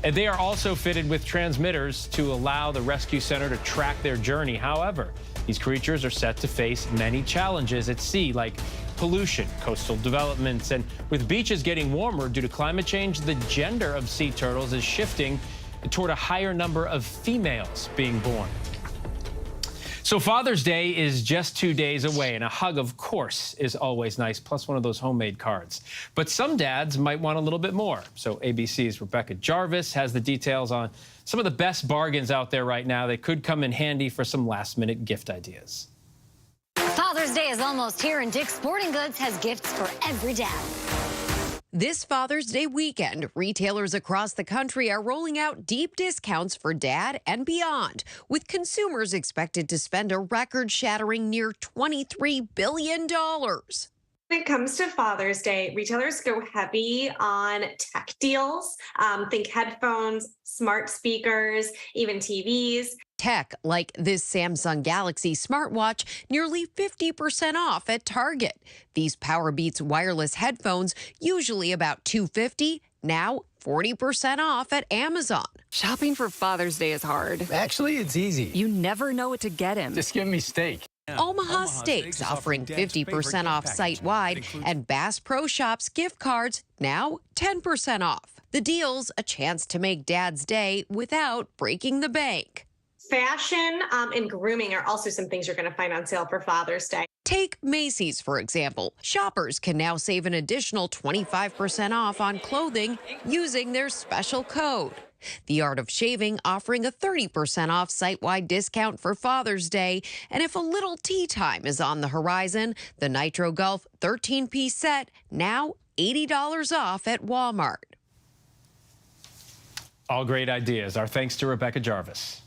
Speaker 2: And they are also fitted with transmitters to allow the rescue center to track their journey. However, these creatures are set to face many challenges at sea, like pollution, coastal developments, and with beaches getting warmer due to climate change, the gender of sea turtles is shifting toward a higher number of females being born. So Father's Day is just 2 days away, and a hug, of course, is always nice, plus one of those homemade cards. But some dads might want a little bit more. So ABC's Rebecca Jarvis has the details on some of the best bargains out there right now that could come in handy for some last-minute gift ideas.
Speaker 20: Father's Day is almost here, and Dick's Sporting Goods has gifts for every dad.
Speaker 24: This Father's Day weekend, retailers across the country are rolling out deep discounts for dad and beyond, with consumers expected to spend a record-shattering near $23 billion.
Speaker 25: When it comes to Father's Day, retailers go heavy on tech deals. Think headphones, smart speakers, even TVs.
Speaker 24: Tech, like this Samsung Galaxy smartwatch, nearly 50% off at Target. These PowerBeats wireless headphones, usually about $250, now 40% off at Amazon.
Speaker 26: Shopping for Father's Day is hard.
Speaker 27: Actually, it's easy.
Speaker 26: You never know what to get him.
Speaker 27: Just give me steak.
Speaker 24: Omaha Steaks offering 50% off site-wide, and Bass Pro Shops gift cards now 10% off. The deal's a chance to make Dad's day without breaking the bank.
Speaker 25: Fashion and grooming are also some things you're going to find on sale for Father's Day.
Speaker 24: Take Macy's, for example. Shoppers can now save an additional 25% off on clothing using their special code. The Art of Shaving offering a 30% off site-wide discount for Father's Day. And if a little tea time is on the horizon, the Nitro Golf 13-piece set now $80 off at Walmart.
Speaker 2: All great ideas. Our thanks to Rebecca Jarvis.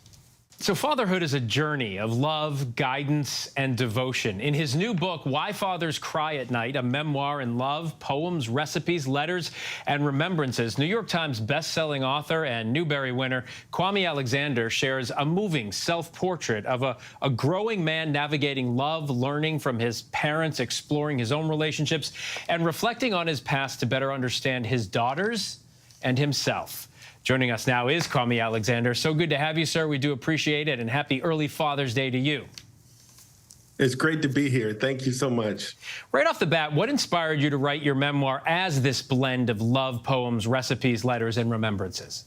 Speaker 2: So fatherhood is a journey of love, guidance, and devotion. In his new book, Why Fathers Cry at Night, a memoir in love, poems, recipes, letters, and remembrances, New York Times best-selling author and Newbery winner Kwame Alexander shares a moving self-portrait of a growing man navigating love, learning from his parents, exploring his own relationships, and reflecting on his past to better understand his daughters and himself. Joining us now is Kwame Alexander. So good to have you, sir. We do appreciate it, and happy early Father's Day to you.
Speaker 8: It's great to be here. Thank you so much.
Speaker 2: Right off the bat, what inspired you to write your memoir as this blend of love, poems, recipes, letters, and remembrances?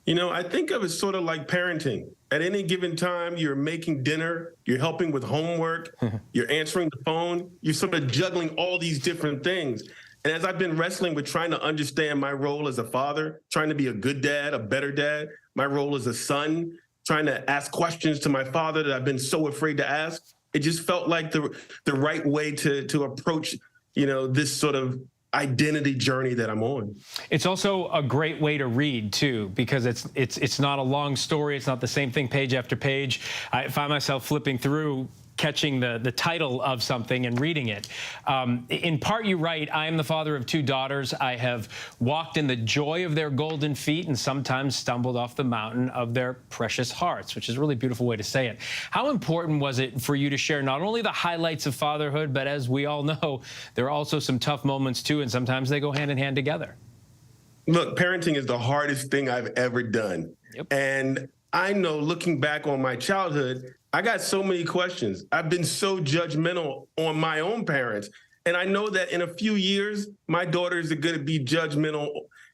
Speaker 8: You know, I think of it sort of like parenting. At any given time, you're making dinner, you're helping with homework, you're answering the phone, you're sort of juggling all these different things. And as I've been wrestling with trying to understand my role as a father, trying to be a good dad, a better dad, my role as a son, trying to ask questions to my father that I've been so afraid to ask, it just felt like the right way to approach, you know, this sort of identity journey that I'm on.
Speaker 2: It's also a great way to read too, because it's not a long story. It's not the same thing page after page. I find myself flipping through, catching the title of something and reading it. In part, you write, I am the father of 2 daughters. I have walked in the joy of their golden feet and sometimes stumbled off the mountain of their precious hearts, which is a really beautiful way to say it. How important was it for you to share not only the highlights of fatherhood, but as we all know, there are also some tough moments too, and sometimes they go hand in hand together?
Speaker 8: Look, parenting is the hardest thing I've ever done.
Speaker 2: Yep.
Speaker 8: And I know, looking back on my childhood, I got so many questions. I've been so judgmental on my own parents. And I know that in a few years, my daughters are going to be judgmental,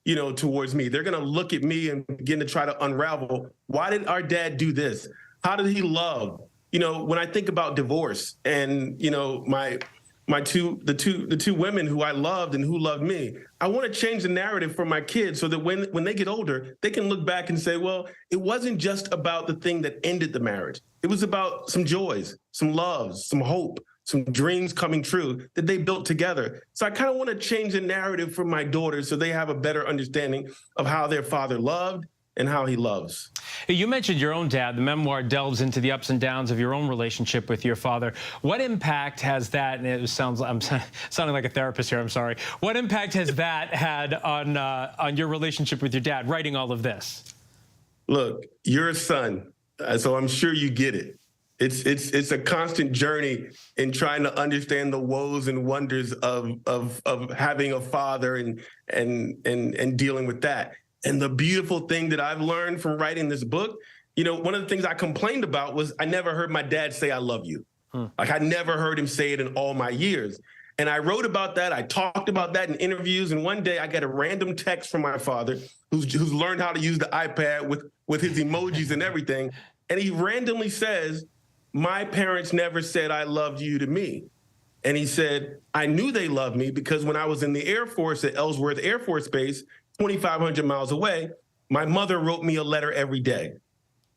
Speaker 8: you know, towards me. They're going to look at me and begin to try to unravel. Why did our dad do this? How did he love? You know, when I think about divorce and, you know, the two women who I loved and who loved me, I want to change the narrative for my kids so that when they get older, they can look back and say, well, it wasn't just about the thing that ended the marriage. It was about some joys, some loves, some hope, some dreams coming true that they built together. So I kind of want to change the narrative for my daughters so they have a better understanding of how their father loved and how he loves.
Speaker 2: You mentioned your own dad. The memoir delves into the ups and downs of your own relationship with your father. What impact has that, and I'm sounding like a therapist here, I'm sorry. What impact has that had on your relationship with your dad, writing all of this?
Speaker 8: Look, you're a son, so I'm sure you get it. It's a constant journey in trying to understand the woes and wonders of having a father and dealing with that. And the beautiful thing that I've learned from writing this book, you know, one of the things I complained about was I never heard my dad say, I love you. Like I never heard him say it in all my years. And I wrote about that. I talked about that in interviews. And one day I got a random text from my father who's learned how to use the iPad with his emojis and everything. And he randomly says, my parents never said I loved you to me. And he said, I knew they loved me because when I was in the Air Force at Ellsworth Air Force Base, 2,500 miles away, my mother wrote me a letter every day.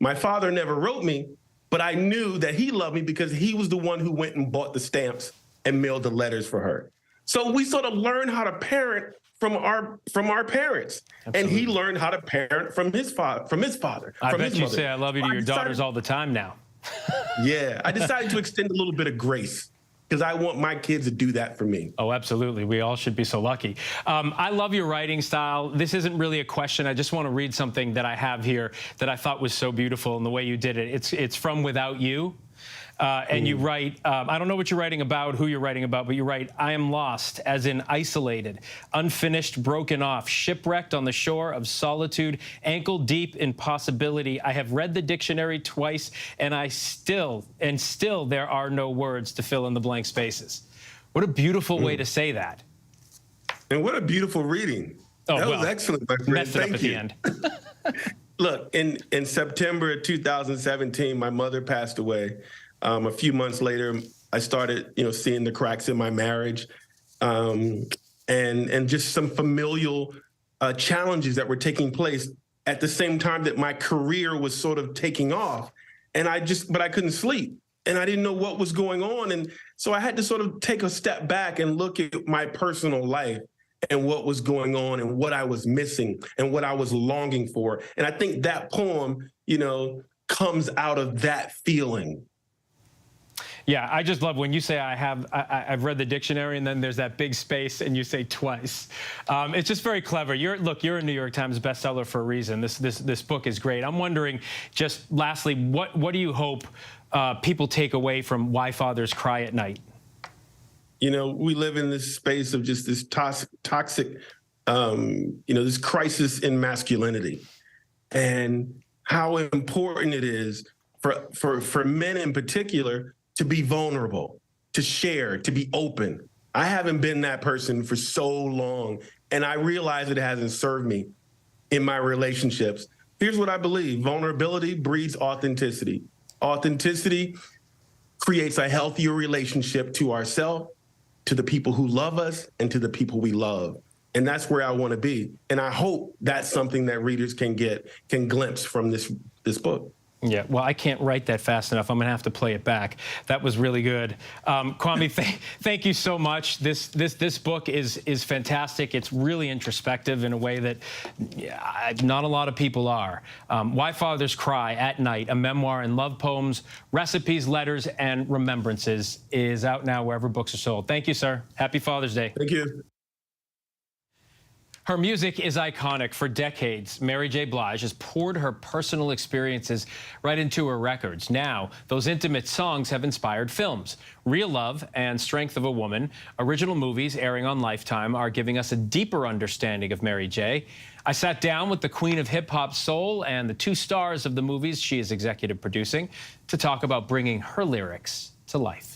Speaker 8: My father never wrote me, but I knew that he loved me because he was the one who went and bought the stamps and mailed the letters for her. So we sort of learn how to parent from our parents. Absolutely. And he learned how to parent from his father.
Speaker 2: I bet you say I love you to your daughters all the time now.
Speaker 8: Yeah, I decided to extend a little bit of grace, because I want my kids to do that for me.
Speaker 2: Oh, absolutely. We all should be so lucky. I love your writing style. This isn't really a question. I just want to read something that I have here that I thought was so beautiful in the way you did it. It's from Without You. And you write, I don't know what you're writing about, who you're writing about, but you write, I am lost, as in isolated, unfinished, broken off, shipwrecked on the shore of solitude, ankle deep in possibility. I have read the dictionary twice, and still there are no words to fill in the blank spaces. What a beautiful way to say that.
Speaker 8: And what a beautiful reading.
Speaker 2: Oh,
Speaker 8: that
Speaker 2: well,
Speaker 8: was excellent, my friend.
Speaker 2: messed it up at the end.
Speaker 8: Look, in September of 2017, my mother passed away. A few months later, I started, seeing the cracks in my marriage, and just some familial challenges that were taking place at the same time that my career was sort of taking off. And but I couldn't sleep, and I didn't know what was going on. And so I had to sort of take a step back and look at my personal life and what was going on and what I was missing and what I was longing for. And I think that poem, comes out of that feeling.
Speaker 2: Yeah, I just love when you say I've read the dictionary, and then there's that big space and you say twice. It's just very clever. You're a New York Times bestseller for a reason. This book is great. I'm wondering, just lastly, what do you hope people take away from Why Fathers Cry at Night?
Speaker 8: We live in this space of just this toxic, this crisis in masculinity, and how important it is for men in particular to be vulnerable, to share, to be open. I haven't been that person for so long, and I realize it hasn't served me in my relationships. Here's what I believe. Vulnerability breeds authenticity. Authenticity creates a healthier relationship to ourselves, to the people who love us, and to the people we love. And that's where I want to be. And I hope that's something that readers can glimpse from this book.
Speaker 2: Yeah, well, I can't write that fast enough. I'm going to have to play it back. That was really good. Kwame, thank you so much. This book is fantastic. It's really introspective in a way that not a lot of people are. Why Fathers Cry at Night, a memoir in love poems, recipes, letters, and remembrances is out now wherever books are sold. Thank you, sir. Happy Father's Day.
Speaker 8: Thank you.
Speaker 2: Her music is iconic. For decades, Mary J. Blige has poured her personal experiences right into her records. Now, those intimate songs have inspired films. Real Love and Strength of a Woman, original movies airing on Lifetime, are giving us a deeper understanding of Mary J. I sat down with the queen of hip-hop soul and the two stars of the movies she is executive producing to talk about bringing her lyrics to life.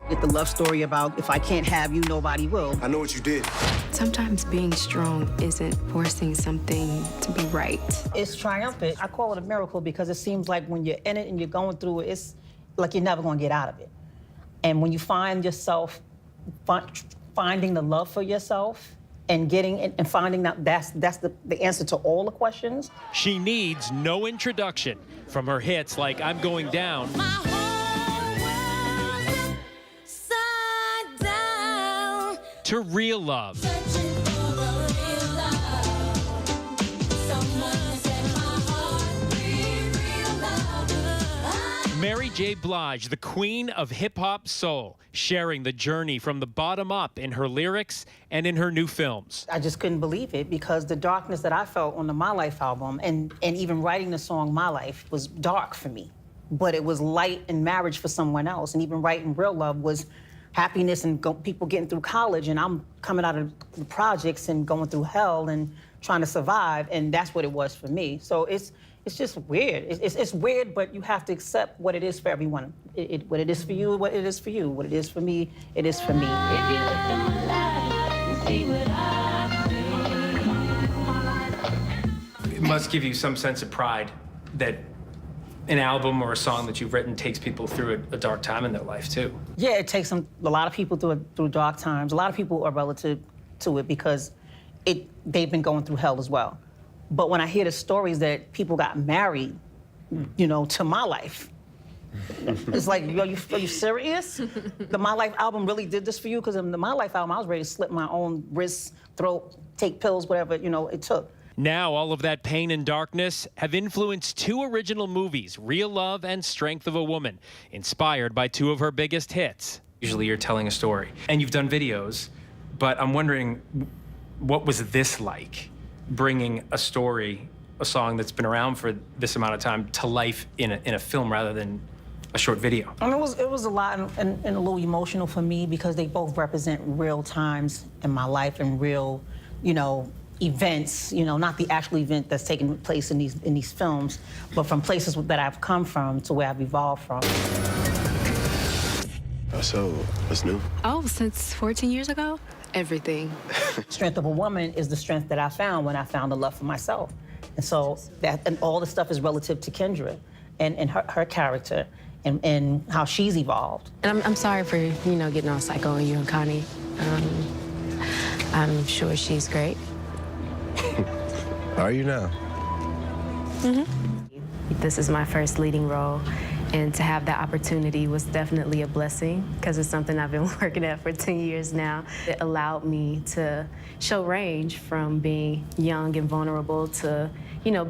Speaker 1: It's the love story about if I can't have you, nobody will.
Speaker 30: I know what you did.
Speaker 15: Sometimes being strong isn't forcing something to be right.
Speaker 1: It's triumphant. I call it a miracle because it seems like when you're in it and you're going through it, it's like you're never going to get out of it. And when you find yourself finding the love for yourself and finding that that's the answer to all the questions.
Speaker 2: She needs no introduction from her hits like I'm Going Down. To Real Love. Mary J. Blige, the queen of hip-hop soul, sharing the journey from the bottom up in her lyrics and in her new films.
Speaker 1: I just couldn't believe it because the darkness that I felt on the My Life album and even writing the song My Life was dark for me. But it was light in marriage for someone else. And even writing Real Love was happiness and people getting through college, and I'm coming out of the projects and going through hell and trying to survive, and that's what it was for me. So it's just weird. It's weird, but you have to accept what it is for everyone. What it is for you, what it is for you. What it is for me, it is for me.
Speaker 2: It must give you some sense of pride that an album or a song that you've written takes people through a dark time in their life, too.
Speaker 1: Yeah, it takes a lot of people through dark times. A lot of people are relative to it because they've been going through hell as well. But when I hear the stories that people got married, to My Life, it's like, are you serious? The My Life album really did this for you? Because in the My Life album, I was ready to slit my own wrists, throat, take pills, whatever, it took.
Speaker 2: Now, all of that pain and darkness have influenced two original movies, Real Love and Strength of a Woman, inspired by two of her biggest hits. Usually you're telling a story, and you've done videos, but I'm wondering, what was this like, bringing a story, a song that's been around for this amount of time, to life in a film rather than a short video.
Speaker 1: And it was a lot and a little emotional for me because they both represent real times in my life and real, events, not the actual event that's taking place in these films, but from places that I've come from to where I've evolved from.
Speaker 5: So, what's new?
Speaker 15: Oh, since 14 years ago? Everything.
Speaker 1: Strength of a woman is the strength that I found when I found the love for myself. And so and all the stuff is relative to Kendra and her character and how she's evolved.
Speaker 15: And I'm sorry for, getting all psycho on you and Connie. I'm sure she's great.
Speaker 5: Are you now?
Speaker 15: This is my first leading role, and to have that opportunity was definitely a blessing because it's something I've been working at for 10 years now. It allowed me to show range from being young and vulnerable to,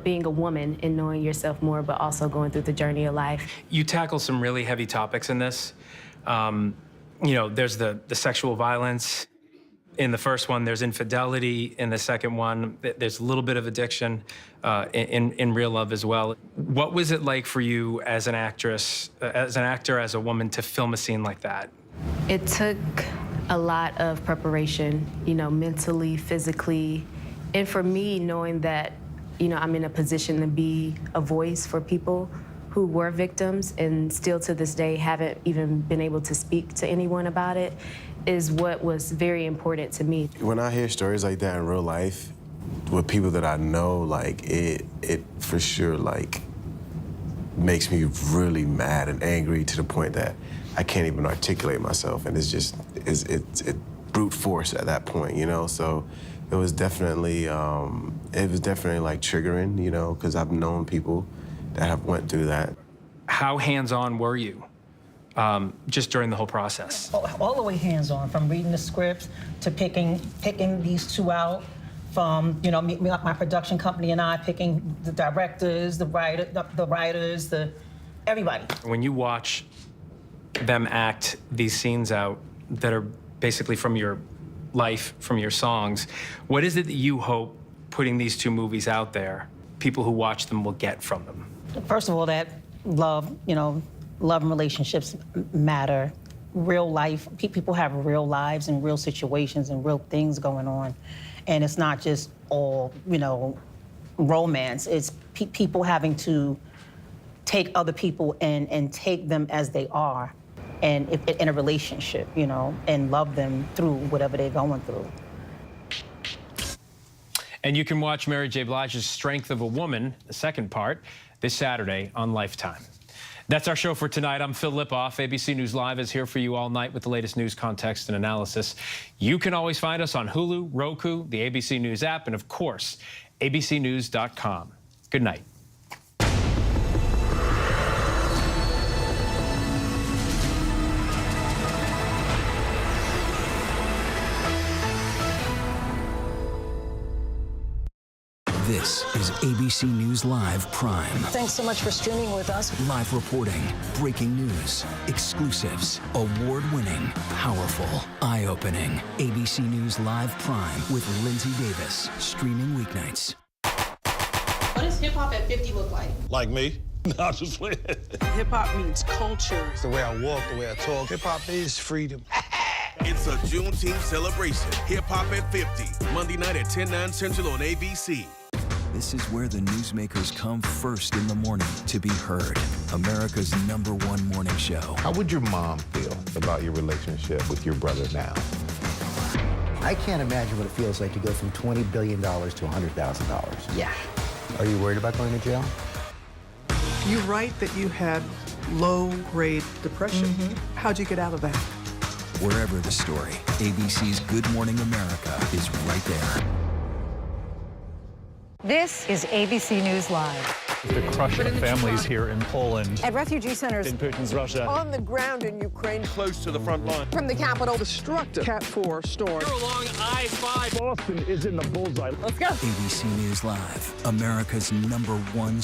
Speaker 15: being a woman and knowing yourself more, but also going through the journey of life.
Speaker 2: You tackle some really heavy topics in this. There's the sexual violence. In the first one, there's infidelity. In the second one, there's a little bit of addiction in Real Love as well. What was it like for you as an actress, as an actor, as a woman, to film a scene like that?
Speaker 15: It took a lot of preparation, mentally, physically, and for me, knowing that, I'm in a position to be a voice for people who were victims and still to this day haven't even been able to speak to anyone about it, is what was very important to me.
Speaker 5: When I hear stories like that in real life with people that I know, it for sure makes me really mad and angry to the point that I can't even articulate myself, and it's brute force at that point, So it was definitely triggering, because I've known people that have went through that.
Speaker 2: How hands-on were you? Just during the whole process?
Speaker 1: All the way hands-on, from reading the scripts to picking these two out, from my production company and I picking the directors, the writers, everybody.
Speaker 2: When you watch them act these scenes out that are basically from your life, from your songs, what is it that you hope putting these two movies out there, people who watch them will get from them?
Speaker 1: First of all, that love, love and relationships matter. Real life, people have real lives and real situations and real things going on. And it's not just all, romance. It's people having to take other people and take them as they are and in a relationship, and love them through whatever they're going through.
Speaker 2: And you can watch Mary J. Blige's Strength of a Woman, the second part, this Saturday on Lifetime. That's our show for tonight. I'm Phil Lipoff. ABC News Live is here for you all night with the latest news, context, and analysis. You can always find us on Hulu, Roku, the ABC News app, and of course, abcnews.com. Good night.
Speaker 18: This is ABC News Live Prime.
Speaker 19: Thanks so much for streaming with us.
Speaker 18: Live reporting, breaking news, exclusives, award-winning, powerful, eye-opening. ABC News Live Prime with Lindsay Davis. Streaming weeknights.
Speaker 21: What does hip-hop at 50 look like?
Speaker 30: Like me? No, just playing.
Speaker 21: Hip-hop means culture.
Speaker 30: It's the way I walk, the way I talk. Hip-hop is freedom.
Speaker 22: It's a Juneteenth celebration. Hip-hop at 50. Monday night at 10, 9 Central on ABC.
Speaker 18: This is where the newsmakers come first in the morning to be heard. America's #1 morning show.
Speaker 23: How would your mom feel about your relationship with your brother now?
Speaker 26: I can't imagine what it feels like to go from $20 billion to $100,000. Yeah. Are you worried about going to jail?
Speaker 21: You write that you had low-grade depression. How'd you get out of that?
Speaker 18: Wherever the story, ABC's Good Morning America is right there.
Speaker 19: This is ABC News Live.
Speaker 27: The crush of families here in Poland.
Speaker 19: At refugee centers.
Speaker 27: In Putin's Russia.
Speaker 19: On the ground in Ukraine.
Speaker 30: Close to the front line.
Speaker 19: From the capital.
Speaker 21: Destructive Cat 4 storm.
Speaker 30: You're along I-5.
Speaker 27: Boston is in the bullseye.
Speaker 19: Let's go.
Speaker 18: ABC News Live, America's #1